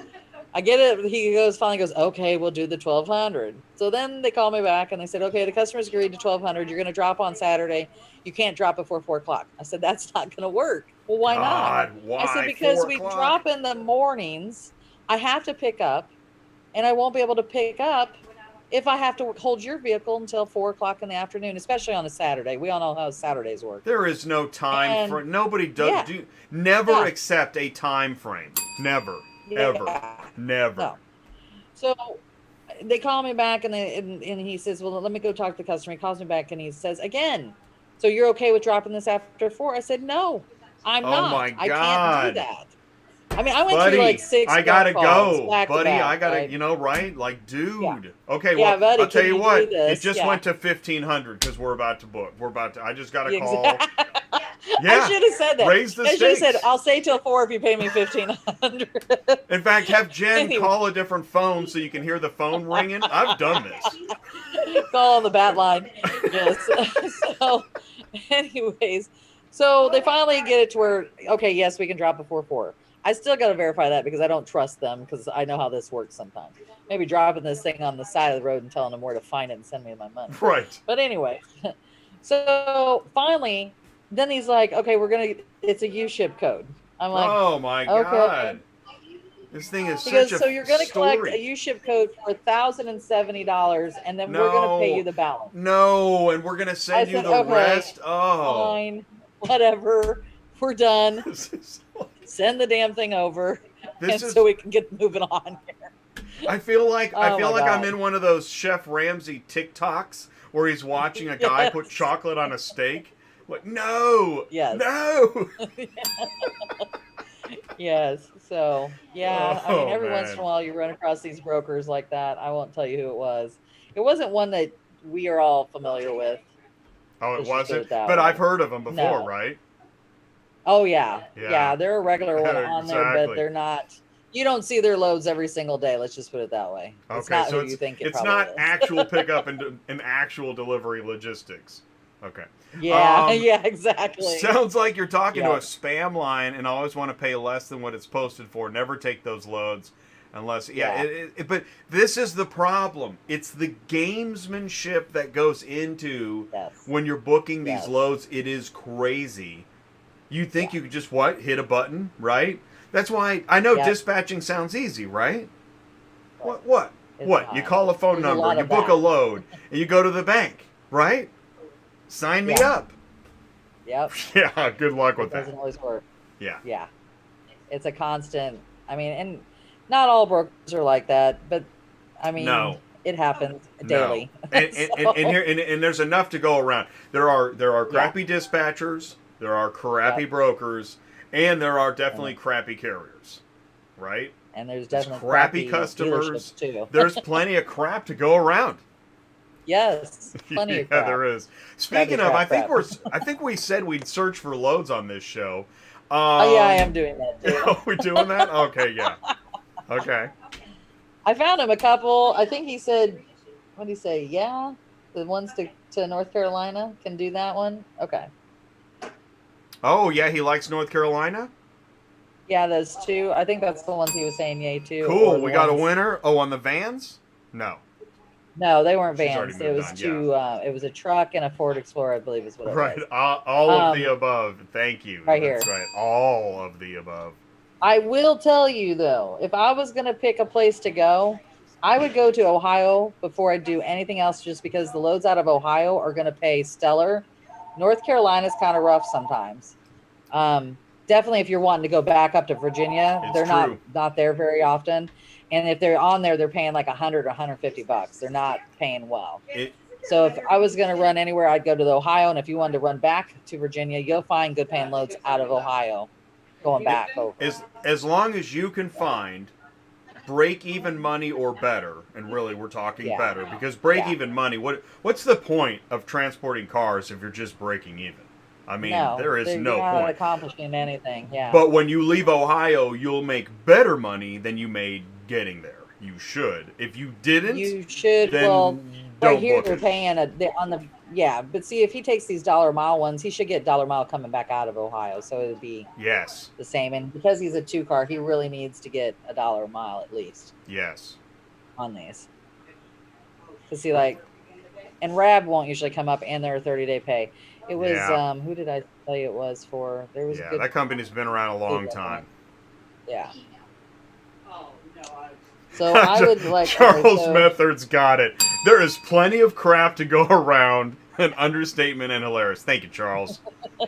I get it. He finally goes, okay, we'll do the 1,200. So then they call me back and they said, okay, the customer's agreed to 1,200. You're going to drop on Saturday. You can't drop before 4 o'clock. I said, that's not going to work. Well, why not? God, why? I said, because 4 we o'clock? drop in the mornings. I have to pick up and I won't be able to pick up if I have to hold your vehicle until 4 o'clock in the afternoon, especially on a Saturday. We all know how Saturdays work. There is no time And- for nobody does Yeah. never Yeah. accept a time frame. Never. Yeah. Ever. Never. No. So they call me back and he says, well, let me go talk to the customer. He calls me back and he says, again, so you're okay with dropping this after 4? I said, no, I'm Oh not. my I God. can't do that. I mean, I went Buddy, through like 6 I gotta phone calls go. back to Buddy, back, I gotta, right? right? Like, dude. Yeah. Okay, Yeah, well, buddy, I'll tell can you you what. do this? It just Yeah. went to 1,500 because we're about to book. I just got a call. Exactly. Yeah. I should have said that. Raise the I should have said, stakes. I'll stay till 4 if you pay me 1,500. In fact, have Jen Anyway. call a different phone so you can hear the phone ringing. I've done this. Call on the bat line. Yes. So, anyways, so they finally get it to where, okay, yes, we can drop before 4. I still got to verify that because I don't trust them because I know how this works sometimes. Maybe dropping this thing on the side of the road and telling them where to find it and send me my money. Right. But anyway, so finally, then he's like, okay, it's a Uship code. I'm like, Oh my okay. God. This thing is He such goes, so you're going to collect a story. Uship code for $1,070, and then we're going to pay you the balance. No, and we're gonna send you said, the okay, rest. Oh, fine, whatever. We're done. this is Send the damn thing over, This and is- so we can get moving on here. I feel like Oh I'm God. in one of those Chef Ramsay TikToks where he's watching a guy Yes. put chocolate on a steak. Like, no, Yes. no. Yes. So yeah, I mean, Oh, every once man. in a while you run across these brokers like that. I won't tell you who it was. It wasn't one that we are all familiar with. Oh, it Let's just put wasn't. it that But way. I've heard of them before, No. right? Oh yeah. Yeah. Yeah, they're a regular one on there, Exactly. but they're not. You don't see their loads every single day. Let's just put it that way. It's Okay, not so who you think it it's probably not is. actual pickup and actual delivery logistics. Okay. Yeah. Yeah. Exactly. Sounds like you're talking to Yeah. a spam line and always want to pay less than what it's posted for. Never take those loads unless, but this is the problem. It's the gamesmanship that goes into Yes. when you're booking these Yes. loads. It is crazy. You think you could just hit a button, right? That's why I know Yep. dispatching sounds easy, right? Right. What? It's What? not. You call a phone There's a number, lot you of book that. a load, and you go to the bank, right? Sign me Yeah. up. Yep. Yeah, good luck with It doesn't that. always work. Yeah. Yeah. It's a constant. I mean, and not all brokers are like that, but I mean, No. it happens daily. No. And, So- and there's enough to go around. There are crappy dispatchers, there are crappy Yep. brokers, and there are definitely crappy carriers, right? And there's There's definitely crappy dealerships customers. too. There's plenty of crap to go around. Yes, plenty of Yeah, crap. there is. Speaking of, Crap. I think we said we'd search for loads on this show. Oh yeah, I am doing that too. Are we doing that? Okay, yeah. Okay. I found him a couple. I think he said, what did he say? Yeah, the ones to North Carolina can do that one. Okay. Oh yeah, he likes North Carolina. Yeah, those two. I think that's the ones he was saying yay to. or Cool. the We got a ones- winner. Oh, on the vans? No. No, they weren't She's already vans. It moved was on, two. It was a truck and a Ford Explorer, I believe, is what it Right. was. All of the Um, above. Thank you. right That's here. right. All of the above. I will tell you though, if I was gonna pick a place to go, I would go to Ohio before I do anything else, just because the loads out of Ohio are gonna pay stellar. North Carolina's kind of rough sometimes. Definitely, if you're wanting to go back up to Virginia, It's they're true. not there very often. And if they're on there, they're paying like 100 or 150 bucks. They're not paying well. It, So if I was going to run anywhere, I'd go to the Ohio. And if you wanted to run back to Virginia, you'll find good paying loads out of Ohio going back over. as long as you can find break even money or better, and really we're talking Yeah. better, because break Yeah. even money, what's the point of transporting cars if you're just breaking even? I mean, there is you're no not point. accomplishing anything. Yeah. But when you leave Ohio, you'll make better money than you made getting there. You should. If you didn't, you should. then Well, don't right here book they're it. paying on the yeah. But see, if he takes these dollar mile ones, he should get dollar mile coming back out of Ohio. So it would be Yes. the same. And because he's a 2-car, he really needs to get a dollar a mile at least Yes. on these. Because see, like, and Rab won't usually come up, and they're a 30-day pay. It was Yeah. who did I tell you it was for? There was a Yeah, good, that company's been around a long good time. yeah. So I would like Charles okay, so- Method's got it. There is plenty of crap to go around. An understatement and hilarious. Thank you, Charles.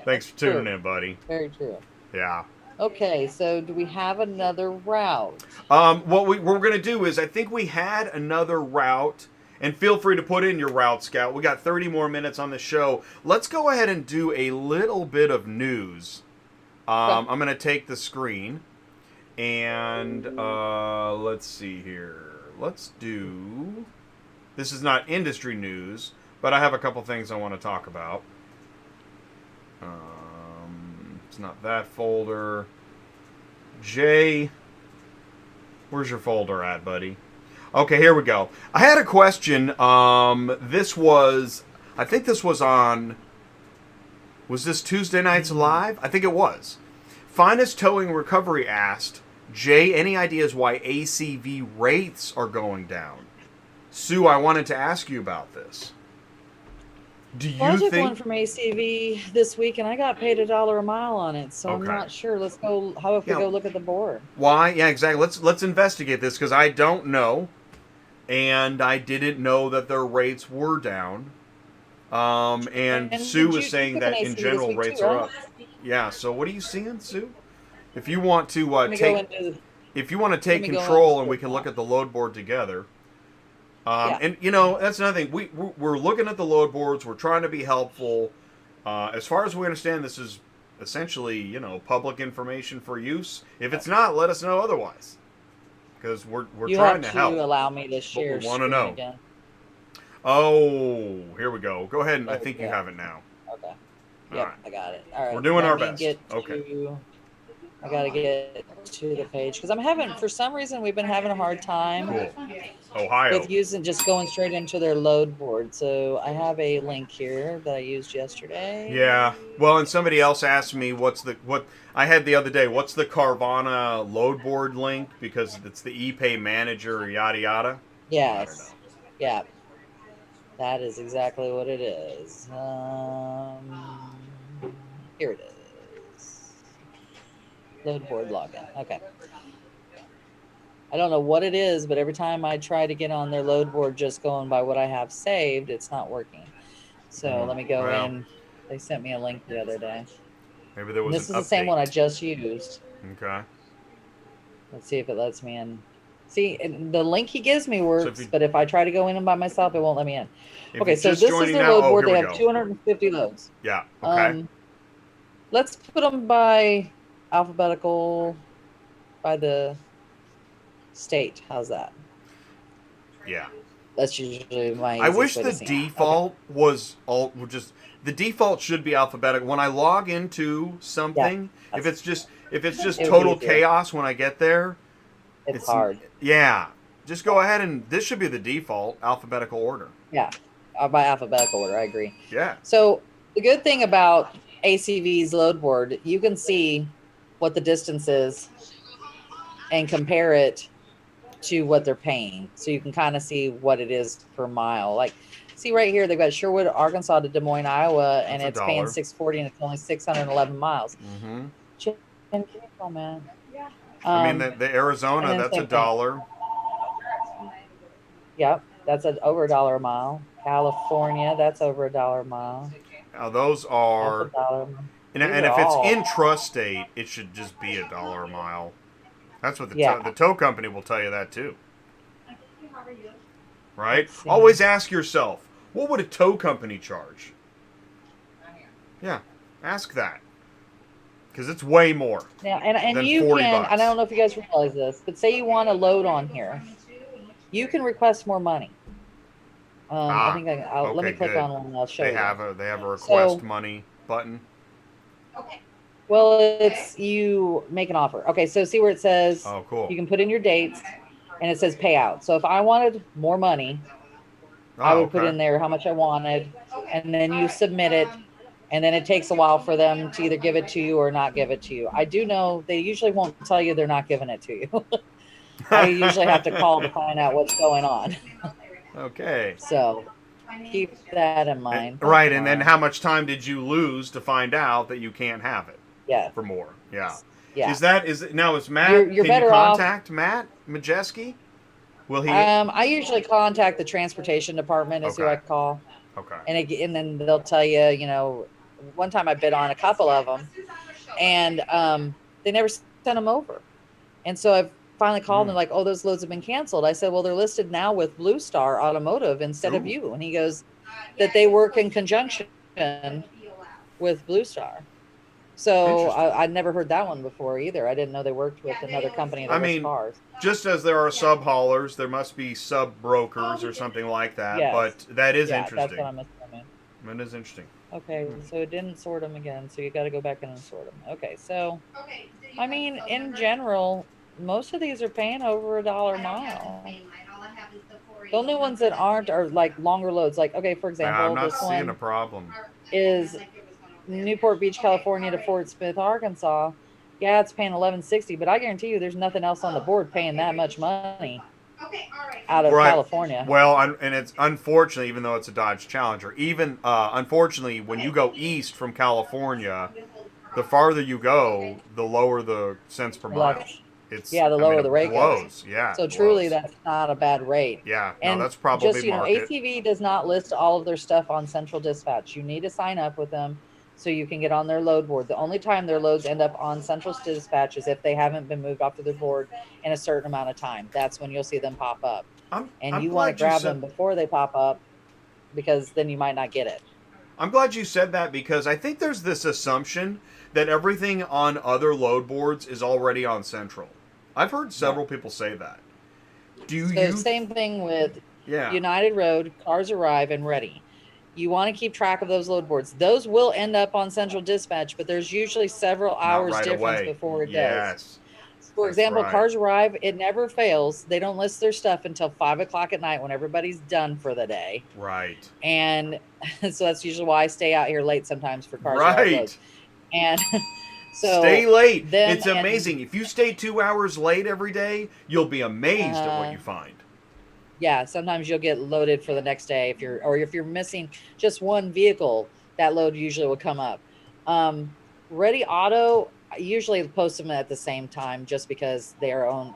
Thanks for tuning in, buddy. Very true. Yeah. Okay, so do we have another route? What we're going to do is, I think we had another route, and feel free to put in your route, Scout. We got 30 more minutes on the show. Let's go ahead and do a little bit of news. I'm going to take the screen, and let's see here. Let's do... This is not industry news, but I have a couple things I want to talk about. It's not that folder. Jay, where's your folder at, buddy? Okay, here we go. I had a question. I think this was on... Was this Tuesday Nights Live? I think it was. Finest Towing Recovery asked, Jay, any ideas why ACV rates are going down? Sue, I wanted to ask you about this. Do Well, I you took one think... from ACV this week, and I got paid $1 a mile on it, so I'm Okay. not sure. Let's go. How if we Yeah. go look at the board? Why? Yeah, exactly. Let's investigate this, because I don't know, and I didn't know that their rates were down. And Sue was saying took an that in ACV this general week rates too, are right? up. Yeah. So what are you seeing, Sue? If you want to Let me go into. if you want to Let take me go control into and we can look at the load board together. Yeah. And you know, that's another thing. We're looking at the load boards. We're trying to be helpful. As far as we understand, this is essentially, you know, public information for use. If it's not, let us know otherwise, because we're You trying have to help. allow me to share we wanna screen know. again. Oh, here we go. Go ahead, and I There we think you go. have it now. Okay. All Yep, right. I got it. All right. We're doing let our me best. Get Okay. I gotta get to the page because I'm having, for some reason, we've been having a hard time Cool. Ohio. with using just going straight into their load board. So I have a link here that I used yesterday. Yeah. Well, and somebody else asked me what I had the other day. What's the Carvana load board link? Because it's the ePay manager, yada yada. Yes. Yeah. That is exactly what it is. Here it is. Load board login. Okay. I don't know what it is, but every time I try to get on their load board just going by what I have saved, it's not working. So let me go in. They sent me a link the other day. Maybe there And was this an is the same update. one I just used. Okay. Let's see if it lets me in. See, the link he gives me works, if you- but if I try to go in by myself, it won't let me in. If Okay, you're so just this is joining their now, load board. here They we have go. 250 loads. Yeah. Okay. Let's put them by alphabetical, by the state. How's that? Yeah. That's usually my I easiest wish way the to see it. default was all just the default should be alphabetical. When I log into something, if it's just It would be total easier. chaos when I get there, It's hard. Yeah. Just go ahead and this should be the default alphabetical order. Yeah, by alphabetical order. I agree. Yeah. So the good thing about ACV's load board, you can see what the distance is and compare it to what they're paying. So you can kind of see what it is per mile. Like, see right here, they've got Sherwood, Arkansas to Des Moines, Iowa, and That's it's paying $1. $6.40 and it's only 611 miles. Mm-hmm. Oh, man. I mean, the Arizona, and then that's same $1. Yep, that's over $1 a mile. California, that's over $1 a mile. Now those That's are, $1 a mile. and if it's intrastate, it should just be $1 a mile. That's what the tow company will tell you that too. Right? Always ask yourself, what would a tow company charge? Yeah, ask that. Because it's way more. Yeah, and than you $40. can, I don't know if you guys realize this, but say you want a load on here, you can request more money. I think let me click on one and I'll show you. They have a request money button. Okay. Well, it's you make an offer. Okay, so see where it says Oh, cool. you can put in your dates and it says payout. So if I wanted more money, I would put in there how much I wanted, and then you submit it, and then it takes a while for them to either give it to you or not give it to you. I do know they usually won't tell you they're not giving it to you. I usually have to call to find out what's going on. Okay. So keep that in mind. Right, and then how much time did you lose to find out that you can't have it? Yeah. For more. Yeah. Yeah. Is Matt? You're can you better contact Matt Majeski? Will he? I usually contact the transportation department is who I call. Okay. And then they'll tell you, you know, one time I bid on a couple of them, and they never sent them over. And so I finally called and like, oh, those loads have been canceled. I said, well, they're listed now with Blue Star Automotive instead of you. And he goes that they work in conjunction with Blue Star. So I'd never heard that one before either. I didn't know they worked with another company that was cars. Just as there are sub haulers, there must be sub brokers or something like that. Yes. But that is interesting. That's what I'm assuming. That is interesting. Okay, so it didn't sort them again, so you got to go back in and sort them. Okay, so I mean, in general, most of these are paying over $1 a mile. The only ones that aren't are like longer loads. Like, okay, for example, I'm not this seeing one a problem. is Newport Beach, California to Fort Smith, Arkansas, yeah, it's paying $11.60, but I guarantee you there's nothing else on the board paying that much money Okay, all right. out of Right. California. Well, and it's unfortunately, even though it's a Dodge Challenger, even unfortunately, when you go east from California, the farther you go, the lower the cents per mile. Less, It's, yeah, the I mean, lower the it rate goes. blows. Yeah, So it truly, blows. that's not a bad rate. Yeah, no, And that's probably just, you know, market. ACV does not list all of their stuff on Central Dispatch. You need to sign up with them so you can get on their load board. The only time their loads end up on Central Dispatch is if they haven't been moved off to their board in a certain amount of time. That's when you'll see them pop up. And I'm you want to glad you grab said. them before they pop up because then you might not get it. I'm glad you said that because I think there's this assumption that everything on other load boards is already on Central. I've heard several people say that. Do So you? same thing with Yeah. United Road, cars arrive and ready. You want to keep track of those load boards. Those will end up on Central Dispatch, but there's usually several Not hours right difference away. before it does. Yes. For That's example, right. cars arrive, it never fails. They don't list their stuff until 5 o'clock at night when everybody's done for the day. Right. And so that's usually why I stay out here late sometimes for cars arrive Right. loads. And so stay late. then It's amazing. If you stay 2 hours late every day, you'll be amazed at what you find. Yeah, sometimes you'll get loaded for the next day if you're missing just one vehicle, that load usually will come up. Ready Auto, I usually post them at the same time just because they're owned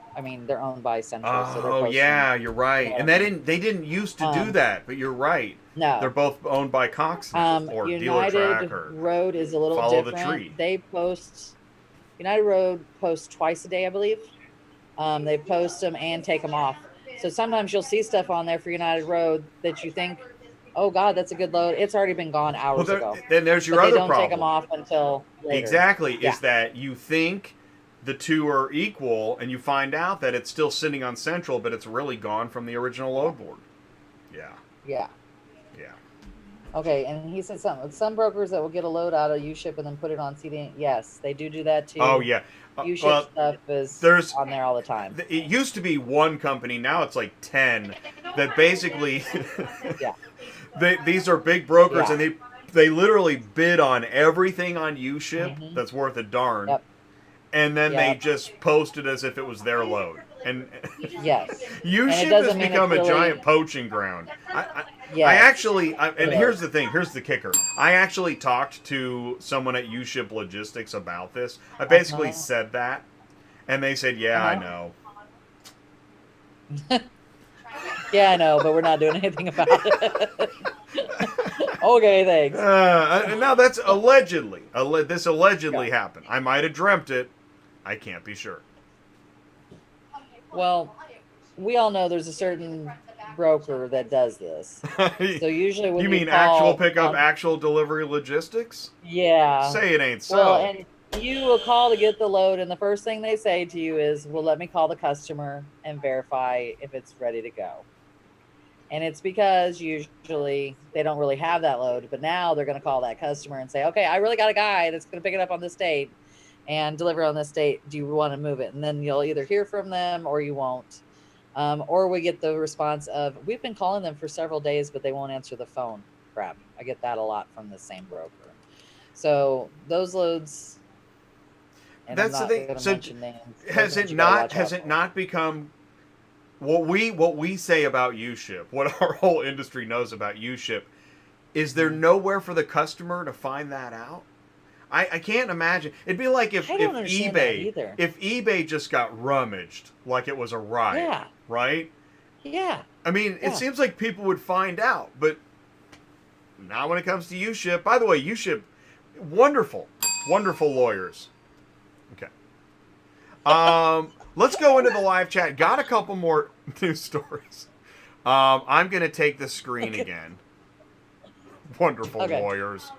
by Central. So they're Oh posting, yeah, you're right. you know, And they didn't used to do that, but you're right. no. They're both owned by Cox now, or Dealer Track, United or Road is a little Follow the different. Tree. They post United Road posts twice a day, I believe. They post them and take them off. So sometimes you'll see stuff on there for United Road that you think, oh God, that's a good load. It's already been gone hours ago. Then there's your But other they don't problem. take them off until later. Exactly, Yeah. is that you think the two are equal, and you find out that it's still sitting on Central, but it's really gone from the original load board. Yeah, Yeah. yeah. Okay, and he said something. Some brokers that will get a load out of Uship and then put it on CD. Yes, they do that too. Oh yeah. Uship stuff is there's on there all the time. It used to be one company, now it's like 10 that basically Yeah. these are big brokers, Yeah. and they literally bid on everything on Uship Mhm. that's worth a darn. Yep. And then they Yep. just post it as if it was their load. And Yes. Uship has doesn't mean become it's a really- giant poaching ground. Yes. I actually, and It here's is. the thing, here's the kicker. I actually talked to someone at Uship Logistics about this. I basically Uh-huh. said that, and they said, yeah, I Uh-huh. know. Yeah, I know, but we're not doing anything about it. Okay, thanks. Now that's allegedly. This allegedly Yeah. happened. I might have dreamt it. I can't be sure. Well, we all know there's a certain broker that does this. So usually when you you mean call actual pickup, on- actual delivery logistics? Yeah. Say it ain't so. Well, and you will call to get the load, and the first thing they say to you is, well, let me call the customer and verify if it's ready to go. And it's because usually they don't really have that load, but now they're going to call that customer and say, okay, I really got a guy that's going to pick it up on this date and deliver on this date. Do you want to move it? And then you'll either hear from them or you won't. Or we get the response of, we've been calling them for several days, but they won't answer the phone. Crap. I get that a lot from the same broker. So those loads. And That's I'm the not thing. gonna So mention names, has but it you gotta not? watch Has out it for not become what we say about Uship? What our whole industry knows about Uship is there nowhere for the customer to find that out. I can't imagine. It'd be like if I don't understand that either. if eBay just got rummaged like it was a riot, Yeah. right? Yeah. I mean, Yeah. it seems like people would find out, but not when it comes to Uship. By the way, Uship, wonderful, wonderful lawyers. Okay. Let's go into the live chat. Got a couple more news stories. I'm going to take the screen again. Wonderful Okay. lawyers.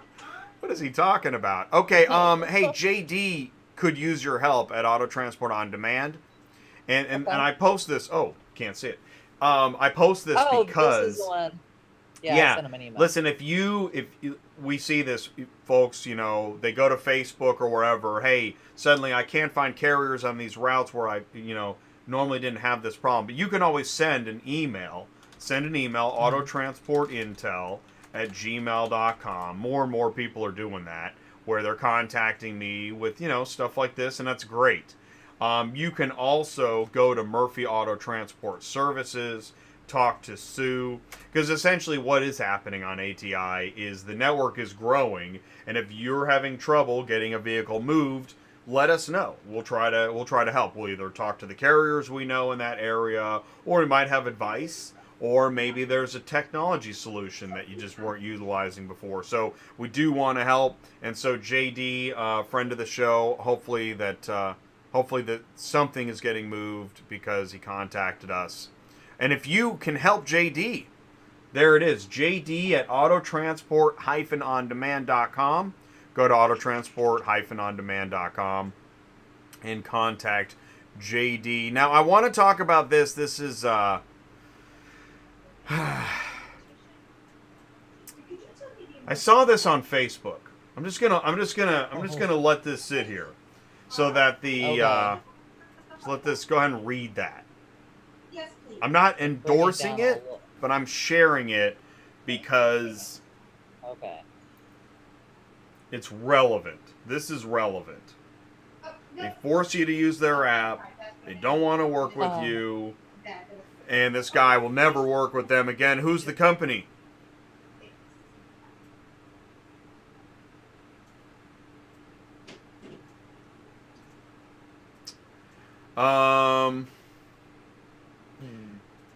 What is he talking about? Okay, hey, JD could use your help at Auto Transport On Demand. And I post this. Oh, can't see it. I post this because... This is the one. Yeah, Yeah. I sent him an email. Listen, if we see this, folks, you know, they go to Facebook or wherever, hey, suddenly I can't find carriers on these routes where I, you know, normally didn't have this problem. But you can always send an email, autotransportintel@gmail.com. More and more people are doing that. where they're contacting me with, stuff like this, and that's great. You can also go to Murphy Auto Transport Services, talk to Sue, because essentially what is happening on ATI is the network is growing, and if you're having trouble getting a vehicle moved, let us know. We'll try to help. We'll either talk to the carriers we know in that area, or we might have advice, or maybe there's a technology solution that you just weren't utilizing before. So we do want to help, and so JD, friend of the show, hopefully that something is getting moved because he contacted us. And if you can help JD, there it is, JD at autotransport-ondemand.com. Go to autotransport-ondemand.com and contact JD. Now, I want to talk about this. This is I saw this on Facebook. I'm just gonna let this sit here, so that so let this go ahead and read that. Yes, please. I'm not endorsing it, but I'm sharing it because it's relevant. This is relevant. They force you to use their app. They don't want to work with you. And this guy will never work with them again. Who's the company?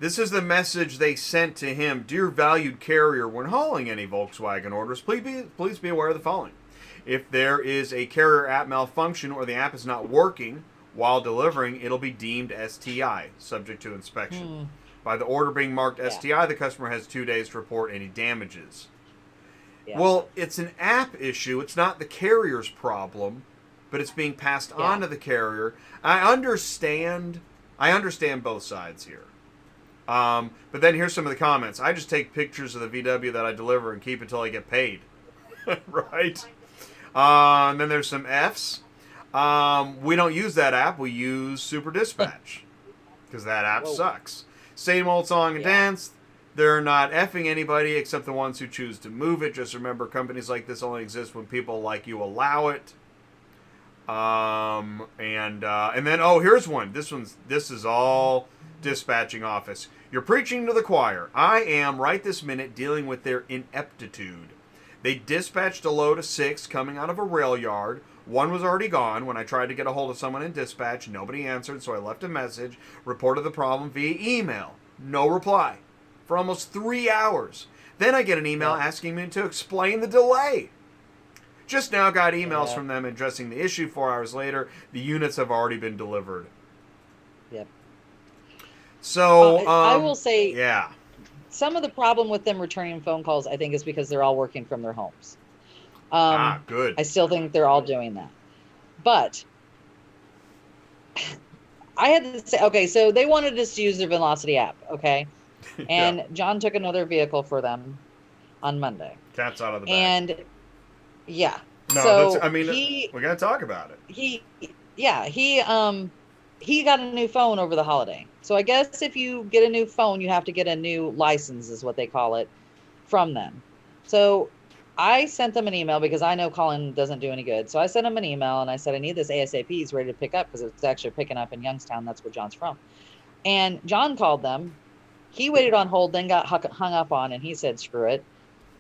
This is the message they sent to him. Dear valued carrier, when hauling any Volkswagen orders, please be aware of the following. If there is a carrier app malfunction or the app is not working while delivering, it'll be deemed STI, subject to inspection. By the order being marked STI, the customer has 2 days to report any damages. Yeah. Well, it's an app issue. It's not the carrier's problem, but it's being passed on to the carrier. I understand both sides here. But then here's some of the comments. I just take pictures of the VW that I deliver and keep it until I get paid. Right? And then there's some F's. We don't use that app. We use Super Dispatch because that app sucks. Same old song and dance. They're not effing anybody except the ones who choose to move it. Just remember, companies like this only exist when people like you allow it. And then here's one. This is all dispatching office. You're preaching to the choir. I am right this minute dealing with their ineptitude. They dispatched a load of 6 coming out of a rail yard. One was already gone. When I tried to get a hold of someone in dispatch, nobody answered, so I left a message, reported the problem via email. No reply. For almost 3 hours. Then I get an email asking me to explain the delay. Just now got emails from them addressing the issue. 4 hours later, the units have already been delivered. Yep. So, I will say, some of the problem with them returning phone calls, I think, is because they're all working from their homes. Good. I still think they're all doing that. But I had to say, okay, so they wanted us to use their Velocity app, okay? And John took another vehicle for them on Monday. Cat's out of the bag. And, No, so we got to talk about it. He got a new phone over the holiday. So I guess if you get a new phone, you have to get a new license, is what they call it, from them. So I sent them an email because I know calling doesn't do any good. So I sent him an email and I said, I need this ASAP. He's ready to pick up because it's actually picking up in Youngstown. That's where John's from. And John called them. He waited on hold, then got hung up on, and he said, screw it.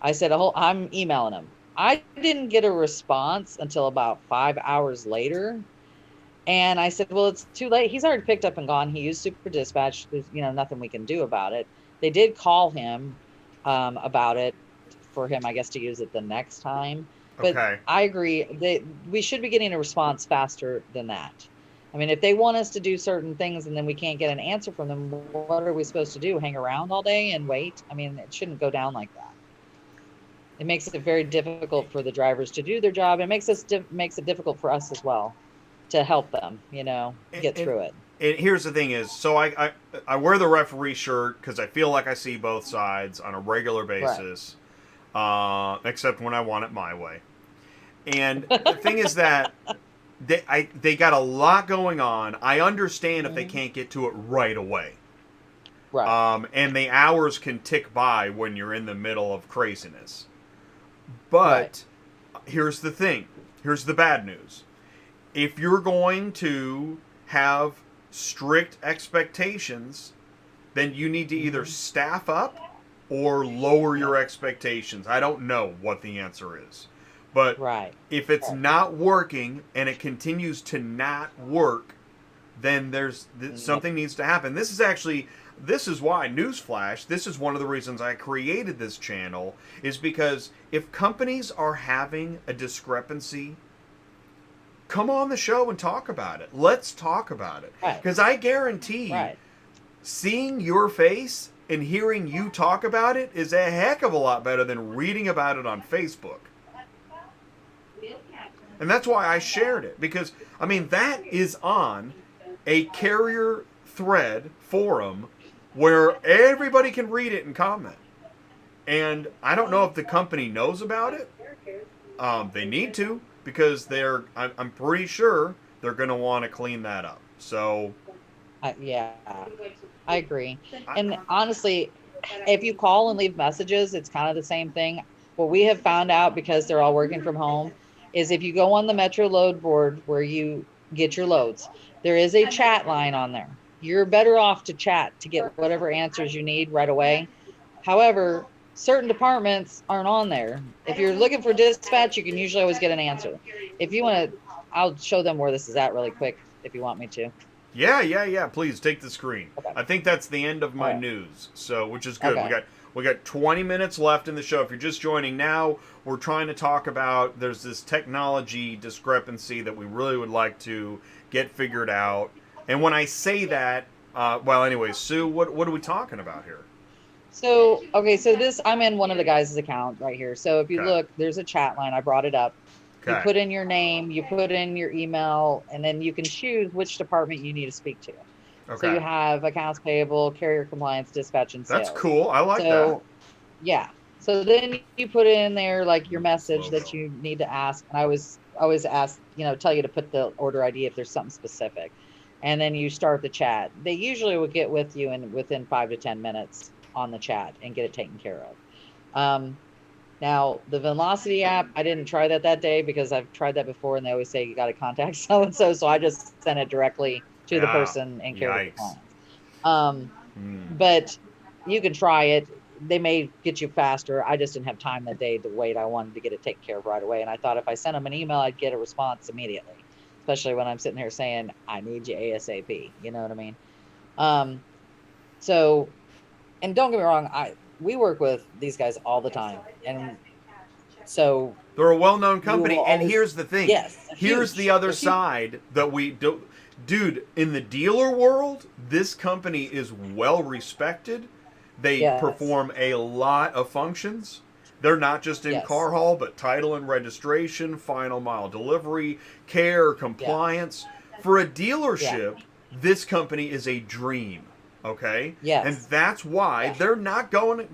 I said, I'm emailing him. I didn't get a response until about 5 hours later. And I said, well, it's too late. He's already picked up and gone. He used Super Dispatch. There's nothing we can do about it. They did call him about it for him, I guess, to use it the next time. But I agree. We should be getting a response faster than that. I mean, if they want us to do certain things and then we can't get an answer from them, what are we supposed to do? Hang around all day and wait? I mean, it shouldn't go down like that. It makes it very difficult for the drivers to do their job. It makes it difficult for us as well to help them, get through it. And here's the thing is, so I wear the referee shirt because I feel like I see both sides on a regular basis, except when I want it my way. And the thing is that they got a lot going on. I understand if they can't get to it right away. Right. And the hours can tick by when you're in the middle of craziness. But here's the thing. Here's the bad news. If you're going to have strict expectations, then you need to either staff up or lower your expectations. I don't know what the answer is. But if it's not working and it continues to not work, then something needs to happen. This is why, newsflash, this is one of the reasons I created this channel, is because if companies are having a discrepancy, come on the show and talk about it. Let's talk about it. Because I guarantee seeing your face and hearing you talk about it is a heck of a lot better than reading about it on Facebook. And that's why I shared it. Because, I mean, that is on a carrier thread forum where everybody can read it and comment. And I don't know if the company knows about it. They need to, because I'm pretty sure they're going to want to clean that up. So, yeah, I agree. And honestly, if you call and leave messages, it's kind of the same thing. What we have found out, because they're all working from home, is if you go on the Metro load board where you get your loads, there is a chat line on there. You're better off to chat to get whatever answers you need right away. However, certain departments aren't on there. If you're looking for dispatch, you can usually always get an answer. If you want to, I'll show them where this is at really quick if you want me to. Yeah. Please take the screen. Okay. I think that's the end of my news. So, which is good. Okay. We got 20 minutes left in the show. If you're just joining now, we're trying to talk about, there's this technology discrepancy that we really would like to get figured out. And when I say that, well, anyway, Sue, what are we talking about here? So, I'm in one of the guys' account right here. So if you look, there's a chat line. I brought it up. You put in your name, you put in your email, and then you can choose which department you need to speak to. Okay. So you have accounts payable, carrier compliance, dispatch, and sales. That's cool. I like that. Yeah. So then you put in there like your message that you need to ask. And I always ask, tell you to put the order ID if there's something specific. And then you start the chat. They usually will get with you within 5 to 10 minutes on the chat and get it taken care of. Now, the Velocity app, I didn't try that day because I've tried that before, and they always say you got to contact so-and-so. So I just sent it directly to the person and carrier compliance. But you can try it. They may get you faster. I just didn't have time that day to wait. I wanted to get it taken care of right away. And I thought if I sent them an email, I'd get a response immediately, especially when I'm sitting here saying, I need you ASAP. You know what I mean? So, and don't get me wrong, we work with these guys all the time. And so they're a well-known company. And here's the thing. Here's the other side that we do. Dude, in the dealer world, this company is well respected. They perform a lot of functions. They're not just in car haul, but title and registration, final mile delivery, care, compliance. For a dealership, this company is a dream. Okay? And that's why they're not going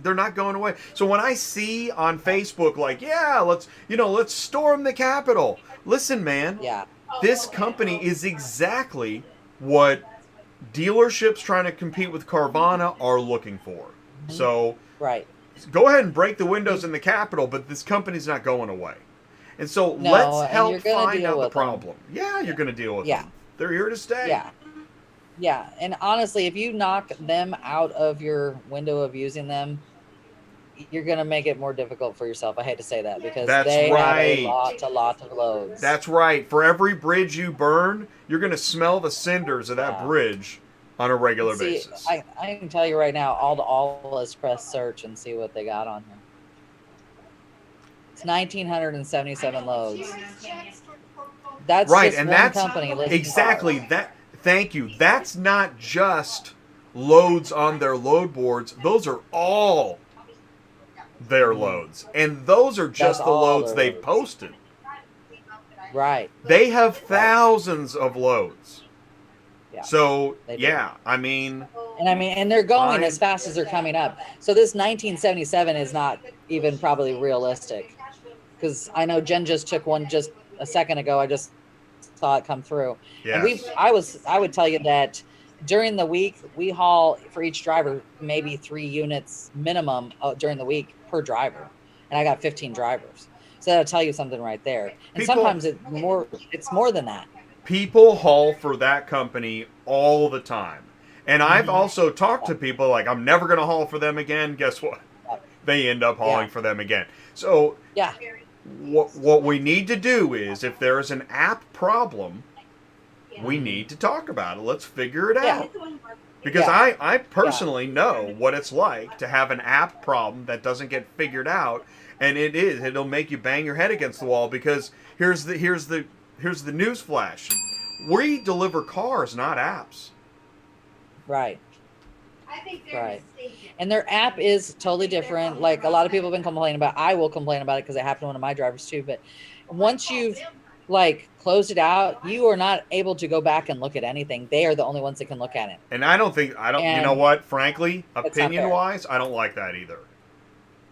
away. So when I see on Facebook like, let's storm the Capitol. Listen, man. This company is exactly what dealerships trying to compete with Carvana are looking for. So go ahead and break the windows in the Capitol, but this company's not going away. And so let's help find out the problem. Yeah, you're going to deal with them. They're here to stay. Yeah. And honestly, if you knock them out of your window of using them, you're going to make it more difficult for yourself. I hate to say that because they have a lot of loads. That's right. For every bridge you burn, you're going to smell the cinders of that bridge on a regular basis. I can tell you right now, let's press search and see what they got on here. It's 1,977 loads. That's right, just and one that's company. Exactly. Thank you. That's not just loads on their load boards. Those are all their loads. And those are just the loads they've posted. Right. They have thousands of loads. So, and they're going as fast as they're coming up. So this 1977 is not even probably realistic. Because I know Jen just took one just a second ago. I just saw it come through. Yes. And I would tell you that during the week, we haul for each driver maybe 3 units minimum during the week per driver. And I got 15 drivers. So that'll tell you something right there. And People- sometimes it's more than that. People haul for that company all the time. And I've Mhm. also talked to people like, I'm never going to haul for them again. Guess what? They end up hauling for them again. So Yeah. what we need to do is, if there is an app problem, we need to talk about it. Let's figure it Yeah. out. Because Yeah. I personally know what it's like to have an app problem that doesn't get figured out, and it'll make you bang your head against the wall. Because here's the news flash: we deliver cars, not apps. Right. I think they're Right. mistaken. And their app is totally different. Like a lot of people have been complaining about. I will complain about it because it happened to one of my drivers too. But once you've like closed it out, you are not able to go back and look at anything. They are the only ones that can look at it. And I don't. You know And what? Frankly, not opinion fair. wise, I don't like that either.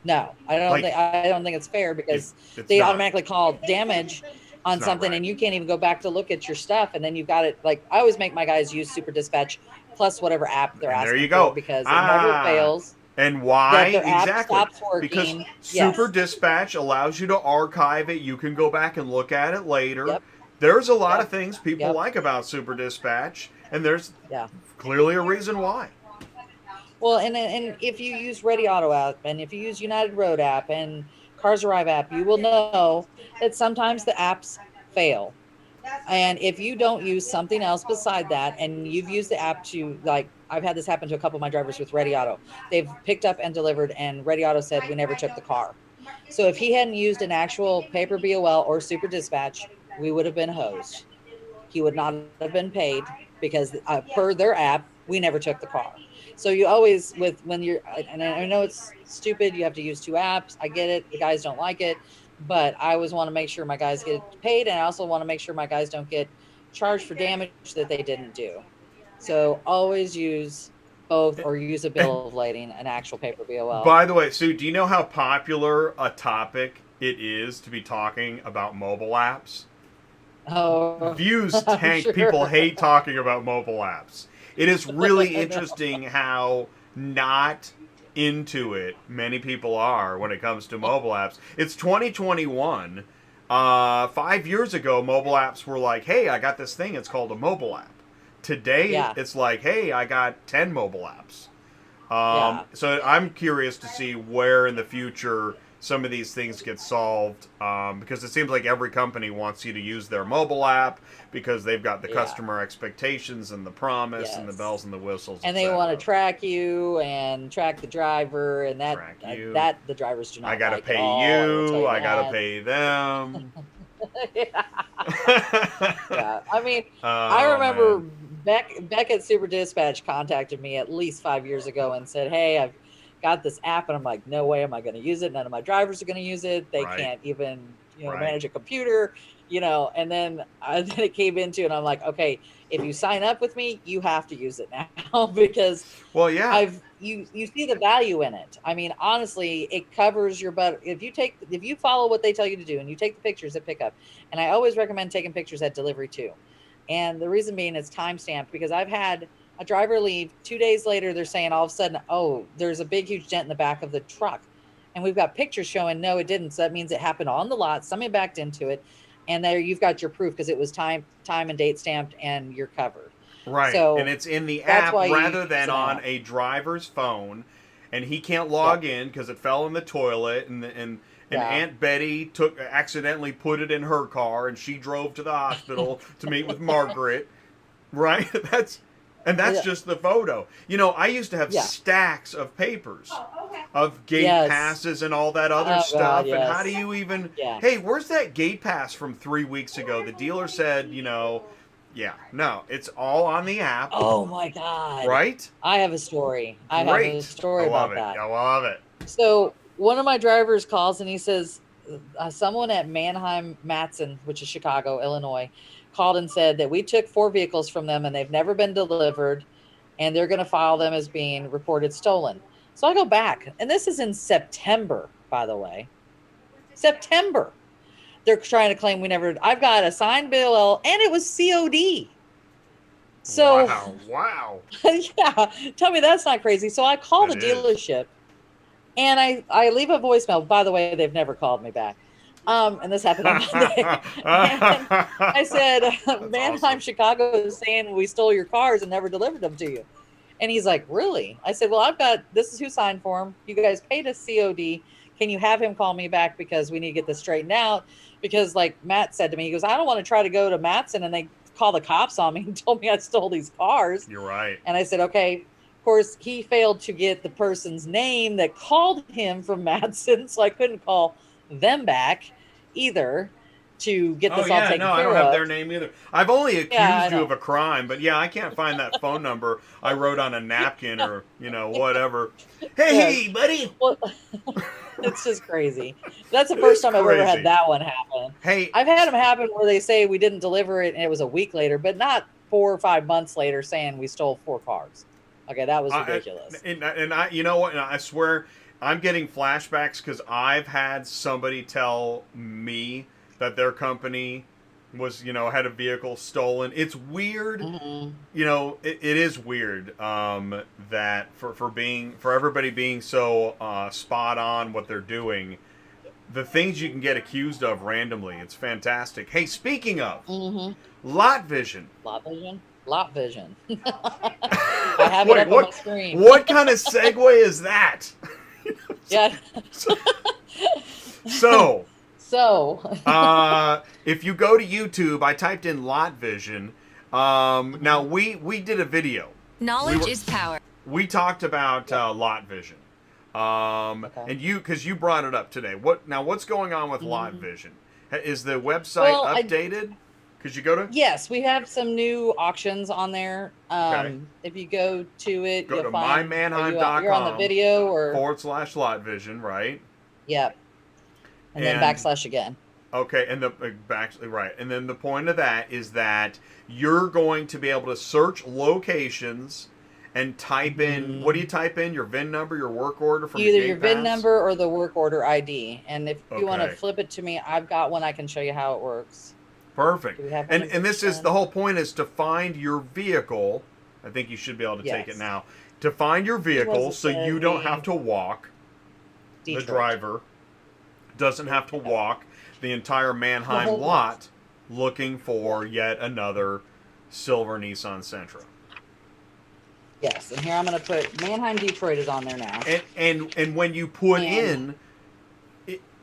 No, I Like, don't think it's fair because It's they not. automatically call damage on It's not something right. and you can't even go back to look at your stuff, and then you've got it. Like I always make my guys use Super Dispatch plus whatever app they're And asking there you go. for because it never fails. And why? That their app Exactly. stops working. Because Yes. Super Dispatch allows you to archive it. You can go back and look at it later. Yep. There's a lot Yep. of things people Yep. like about Super Dispatch, and there's Yeah. clearly a reason why. Well, and if you use Ready Auto app and if you use United Road app and Cars Arrive app, you will know that sometimes the apps fail. And if you don't use something else beside that, and you've used the app to, like, I've had this happen to a couple of my drivers with Ready Auto. They've picked up and delivered, and Ready Auto said we never took the car. So if he hadn't used an actual paper BOL or Super Dispatch, we would have been hosed. He would not have been paid because per their app, we never took the car. So you always, when you're, and I know it's stupid, you have to use two apps. I get it. The guys don't like it. But I always want to make sure my guys get paid, and I also want to make sure my guys don't get charged for damage that they didn't do. So always use both, or use a bill of lading, an actual paper BOL. By the way, Sue, do you know how popular a topic it is to be talking about mobile apps? Oh, Views I'm tank. sure. People hate talking about mobile apps. It is really interesting how not into it many people are when it comes to mobile apps. It's 2021. 5 years ago, mobile apps were like, hey, I got this thing. It's called a mobile app. Today, Yeah. it's like, hey, I got 10 mobile apps. Yeah. So I'm curious to see where in the future some of these things get solved, because it seems like every company wants you to use their mobile app because they've got the Yeah. customer expectations and the promise and the Yes. bells and the whistles. And they want to track you and track the driver, and that Track you. that the drivers do not. I gotta like pay at all. I will tell you. I gotta that. pay them. Yeah, I mean, Oh, I remember man. Beck at Super Dispatch contacted me at least 5 years ago and said, "Hey, I've got this app," and I'm like, "No way am I going to use it. None of my drivers are going to use it. They Right. can't even, Right. manage a computer, And then then it came into, and I'm like, okay, if you sign up with me, you have to use it now because Well, yeah. you see the value in it. I mean, honestly, it covers your butt. If you follow what they tell you to do and you take the pictures at pickup, and I always recommend taking pictures at delivery too. And the reason being it's time stamped, because I've had a driver leave 2 days later. They're saying all of a sudden, oh, there's a big, huge dent in the back of the truck. And we've got pictures showing, no, it didn't. So that means it happened on the lot. Somebody backed into it. And there you've got your proof because it was time and date stamped and you're covered. Right. So and it's in the that's app why you rather use than an on app. a driver's phone, and he can't log in because it fell in the toilet, and Yeah. Aunt Betty accidentally put it in her car, and she drove to the hospital to meet with Margaret. Right? That's Yeah. just the photo. I used to have Yeah. stacks of papers Oh, okay. of gate Yes. passes and all that other Oh, God, stuff. And how yes. do you even? Yeah. Hey, where's that gate pass from 3 weeks ago? The dealer said, yeah, no, it's all on the app, Oh my God. right? I have a story. I have Great. a story I love about it. that. I love it. So one of my drivers calls and he says, someone at Manheim Matson, which is Chicago, Illinois, called and said that we took 4 vehicles from them and they've never been delivered, and they're going to file them as being reported stolen. So I go back, and this is in September, by the way. September. They're trying to claim we never. I've got a signed bill, and it was COD. So Wow. yeah, tell me that's not crazy. So I call the It is. dealership and I leave a voicemail. By the way, they've never called me back. And this happened on Monday. And I said, Manheim, awesome. Chicago is saying we stole your cars and never delivered them to you. And he's like, really? I said, well, this is who signed for him. You guys paid us COD. Can you have him call me back because we need to get this straightened out? Because like Matt said to me, he goes, I don't want to try to go to Matson and they call the cops on me and told me I stole these cars. You're right. And I said, okay. Of course, he failed to get the person's name that called him from Matson, so I couldn't call them back either to get this all taken care of. I don't have their name either. I've only accused you know. of a crime, but yeah, I can't find that phone number I wrote on a napkin or, whatever. Hey, buddy. Well, it's just crazy. That's the first time I've ever had that one happen. Hey. I've had them happen where they say we didn't deliver it and it was a week later, but not 4 or 5 months later saying we stole 4 cars. Okay, that was ridiculous. And I, you know what? And I swear, I'm getting flashbacks because I've had somebody tell me that their company was, had a vehicle stolen. It's weird. Mm-hmm. It is weird that for everybody being so spot on what they're doing, the things you can get accused of randomly. It's fantastic. Hey, speaking of LotVision. LotVision. I have it up on my screen. What kind of segue is that? Yeah. So, So, if you go to YouTube, I typed in LotVision. Now we did a video. Knowledge is power. We talked about LotVision. And because you brought it up today. What's going on with LotVision? Is the website updated? Because you go to? Yes, we have some new auctions on there. If you go to it, go you'll to find mymanheim.com. You're on the video or /LotVision, right? Yep. And then / again. Okay, and right. And then the point of that is that you're going to be able to search locations and type in, what do you type in? Your VIN number, your work order from either your your VIN number or the work order ID. And if you want to Okay. flip it to me, I've got one. I can show you how it works. Perfect. Do we have one And this is the whole point is to find your vehicle. I think you should be able to take it now. To find your vehicle so you don't have to walk. Detroit. The driver doesn't have to walk the entire Manheim whole lot looking for yet another silver Nissan Sentra. Yes, and here I'm going to put Manheim Detroit is on there now. And when you put in,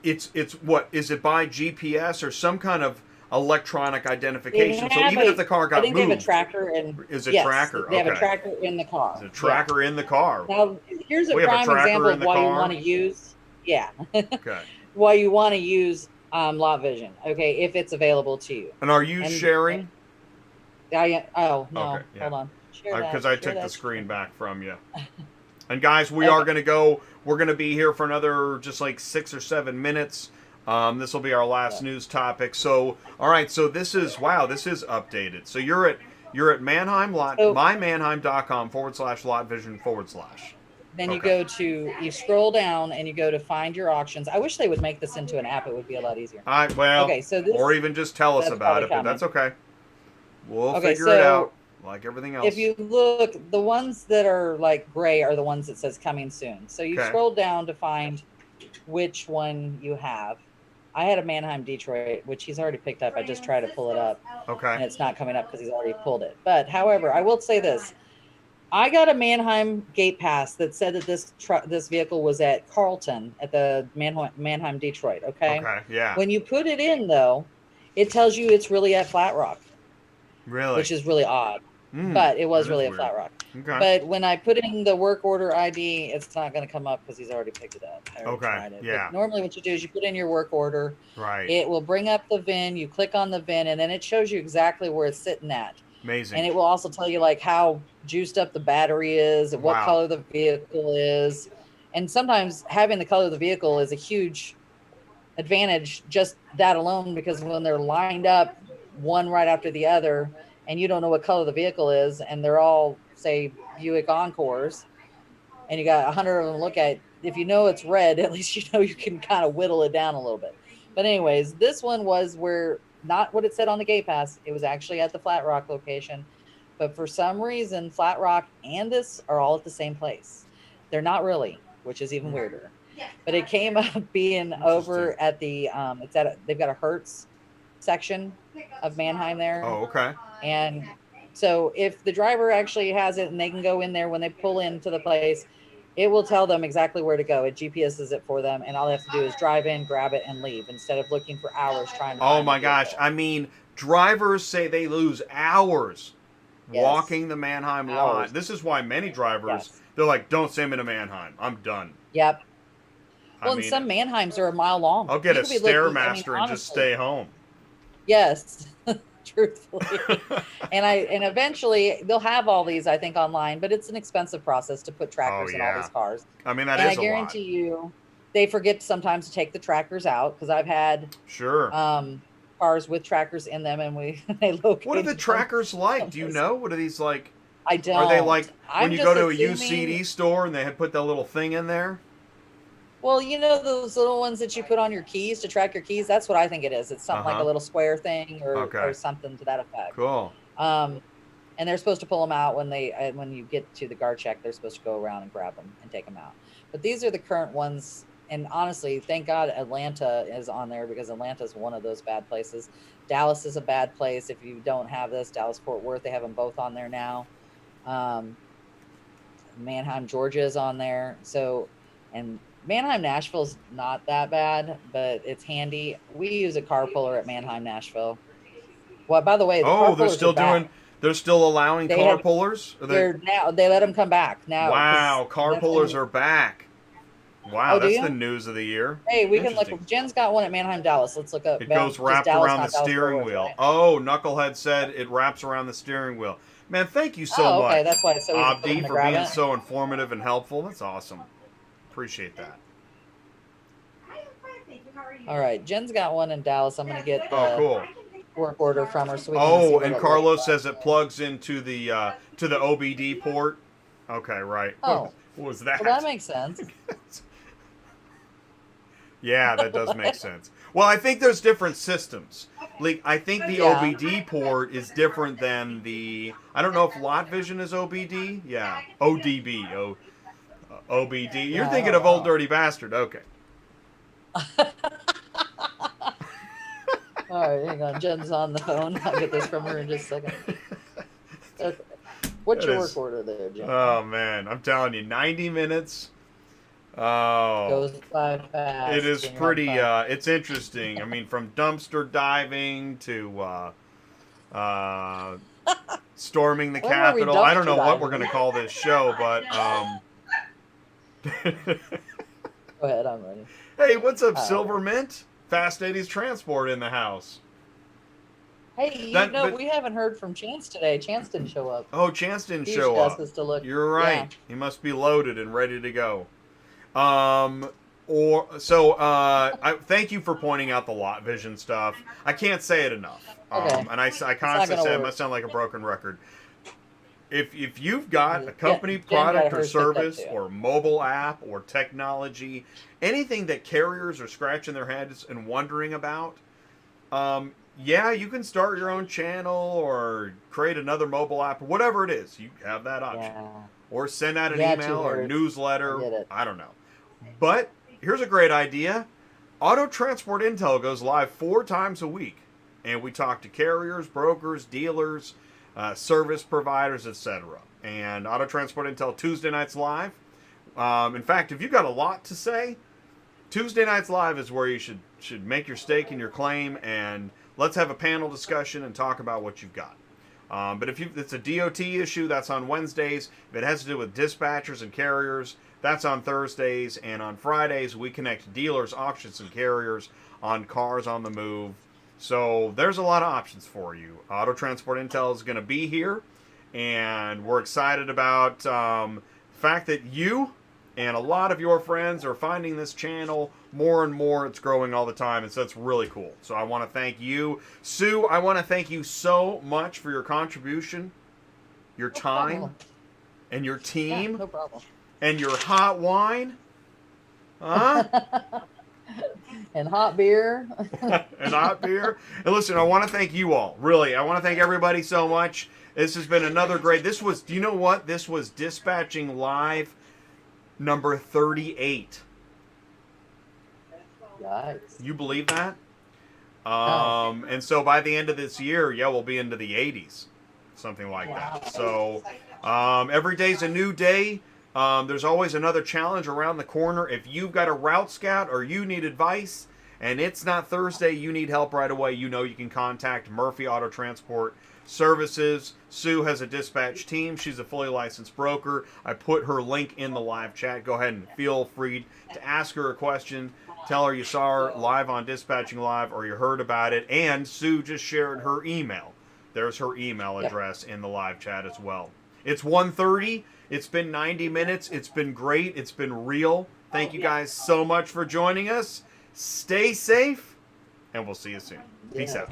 it's what is it by GPS or some kind of electronic identification? So even if the car got moved, they have a tracker and is a tracker? They have a tracker in the car. Is a tracker in the car? Now here's a prime example of why you want to use. Yeah. Okay. Why you want to use LotVision? Okay, if it's available to you. And are you sharing? Oh no, Okay, yeah. hold on. Because I took the screen back from you. And guys, we are going to go. We're going to be here for another just like 6 or 7 minutes. This will be our last news topic. So, all right. So this is This is updated. So you're at Manheim mymanheim.com /LotVision /. Then you go to scroll down and you go to find your auctions. I wish they would make this into an app. It would be a lot easier. Okay. So or even just tell us about it. But that's okay. We'll figure it out. Like everything else. If you look, the ones that are like gray are the ones that says coming soon. So you scroll down to find which one you have. I had a Manheim Detroit, which he's already picked up. I just tried to pull it up. Okay. And it's not coming up because he's already pulled it. But however, I will say this. I got a Manheim gate pass that said that this vehicle was at Carlton at the Manheim Detroit. Okay. Okay. Yeah. When you put it in though, it tells you it's really at Flat Rock. Really? Which is really odd. But it was really a Flat Rock. Okay. But when I put in the work order ID, it's not going to come up because he's already picked it up. Okay. Yeah. But normally what you do is you put in your work order. Right. It will bring up the VIN. You click on the VIN, and then it shows you exactly where it's sitting at. Amazing. And it will also tell you like how juiced up the battery is, and what color the vehicle is. And sometimes having the color of the vehicle is a huge advantage, just that alone, because when they're lined up one right after the other, and you don't know what color the vehicle is, and they're all, say, Buick Encores, and you got 100 of them to look at, if you know it's red, at least you know you can kind of whittle it down a little bit. But anyways, this one was where, not what it said on the gate pass, it was actually at the Flat Rock location. But for some reason, Flat Rock and this are all at the same place. They're not really, which is even weirder. but it came up being over at the they've got a Hertz section of Manheim there. Oh, okay. And so if the driver actually has it and they can go in there when they pull into the place, it will tell them exactly where to go. It GPSs it for them, and all they have to do is drive in, grab it, and leave instead of looking for hours trying to. Oh my gosh! I mean, drivers say they lose hours walking the Manheim lot. This is why many drivers they're like, "Don't send me to Manheim. I'm done." Yep. Well, and some Manheims are a mile long. I'll get a Stairmaster and just stay home. Yes. Truthfully. and eventually they'll have all these, I think, online, but it's an expensive process to put trackers in all these cars. I mean, that is a lot. I guarantee you they forget sometimes to take the trackers out, because I've had cars with trackers in them, and they locate. What are the trackers like? Do you know? What are these like? I don't. Are they like when you go to a UCD store and they had put that little thing in there? Well, you know those little ones that you put on your keys to track your keys? That's what I think it is. It's something like a little square thing or something to that effect. Cool. And they're supposed to pull them out when you get to the guard check. They're supposed to go around and grab them and take them out. But these are the current ones. And honestly, thank God Atlanta is on there, because Atlanta is one of those bad places. Dallas is a bad place. If you don't have this, Dallas-Fort Worth, they have them both on there now. Manheim, Georgia is on there. So, and Manheim, Nashville's not that bad, but it's handy. We use a car puller at Manheim, Nashville. Well, by the way, they're still allowing car pullers? They let them come back now. Wow, car pullers are back. Wow, that's the news of the year. Hey, we can look. Jen's got one at Manheim, Dallas. Let's look up. It goes wrapped around the steering wheel. Right? Oh, Knucklehead said it wraps around the steering wheel. Man, thank you so much. Okay, that's why it's so Abdi, for being so informative and helpful. That's awesome. Appreciate that. All right, Jen's got one in Dallas. I'm going to get the work order from her. So we can see and Carlos says it plugs into the OBD port. Okay, right. Oh, what was that? Well, that makes sense. Yeah, that does make sense. Well, I think there's different systems. Like, I think the OBD port is different than the. I don't know if LotVision is OBD. Yeah, ODB. OBD. You're thinking of Old Dirty Bastard. Okay. All right, hang on. Jen's on the phone. I'll get this from her in just a second. Okay. What's your work order there, Jen? Oh, man. I'm telling you, 90 minutes. Oh. Goes by fast. It is pretty, it's interesting. I mean, from dumpster diving to storming the Capitol. I don't know what we're going to call this show, but... Go ahead, I'm ready. Hey, what's up, Silver Mint? Fast 80s Transport in the house. Hey, we haven't heard from Chance today. Chance didn't show up. Oh, Chance didn't show up. To look. You're right. Yeah. He must be loaded and ready to go. I thank you for pointing out the LotVision stuff. I can't say it enough. Okay. And I constantly say it must sound like a broken record. If you've got a company product or service or mobile app or technology, anything that carriers are scratching their heads and wondering about, you can start your own channel or create another mobile app or whatever it is. You have that option. Yeah. Or send out an email or a newsletter. I don't know. But here's a great idea. Auto Transport Intel goes live 4 times a week. And we talk to carriers, brokers, dealers, service providers, etc. And Auto Transport Intel Tuesday nights live. In fact, if you've got a lot to say, Tuesday nights live is where you should make your stake in your claim, and let's have a panel discussion and talk about what you've got. But if it's a DOT issue, that's on Wednesdays. If it has to do with dispatchers and carriers, that's on Thursdays. And on Fridays, we connect dealers, auctions, and carriers on cars on the move. So there's a lot of options for you. Auto Transport Intel is going to be here, and we're excited about the fact that you and a lot of your friends are finding this channel more and more. It's growing all the time, and so it's really cool. So I want to thank you. Sue, I want to thank you so much for your contribution, your time, and your team. Yeah, no problem. And your hot wine. Huh? And hot beer. And hot beer. And listen, I want to thank you all. Really, I want to thank everybody so much. This has been another great... do you know what? This was Dispatching Live number 38. Yikes. You believe that? Oh. And so by the end of this year, yeah, we'll be into the 80s, something like that. So every day's a new day. There's always another challenge around the corner. If you've got a route scout or you need advice and it's not Thursday, you need help right away, you know you can contact Murphy Auto Transport Services. Sue has a dispatch team. She's a fully licensed broker. I put her link in the live chat. Go ahead and feel free to ask her a question. Tell her you saw her live on Dispatching Live or you heard about it. And Sue just shared her email. There's her email address in the live chat as well. It's 1:30. It's been 90 minutes. It's been great. It's been real. Thank you guys so much for joining us. Stay safe, and we'll see you soon. Peace out.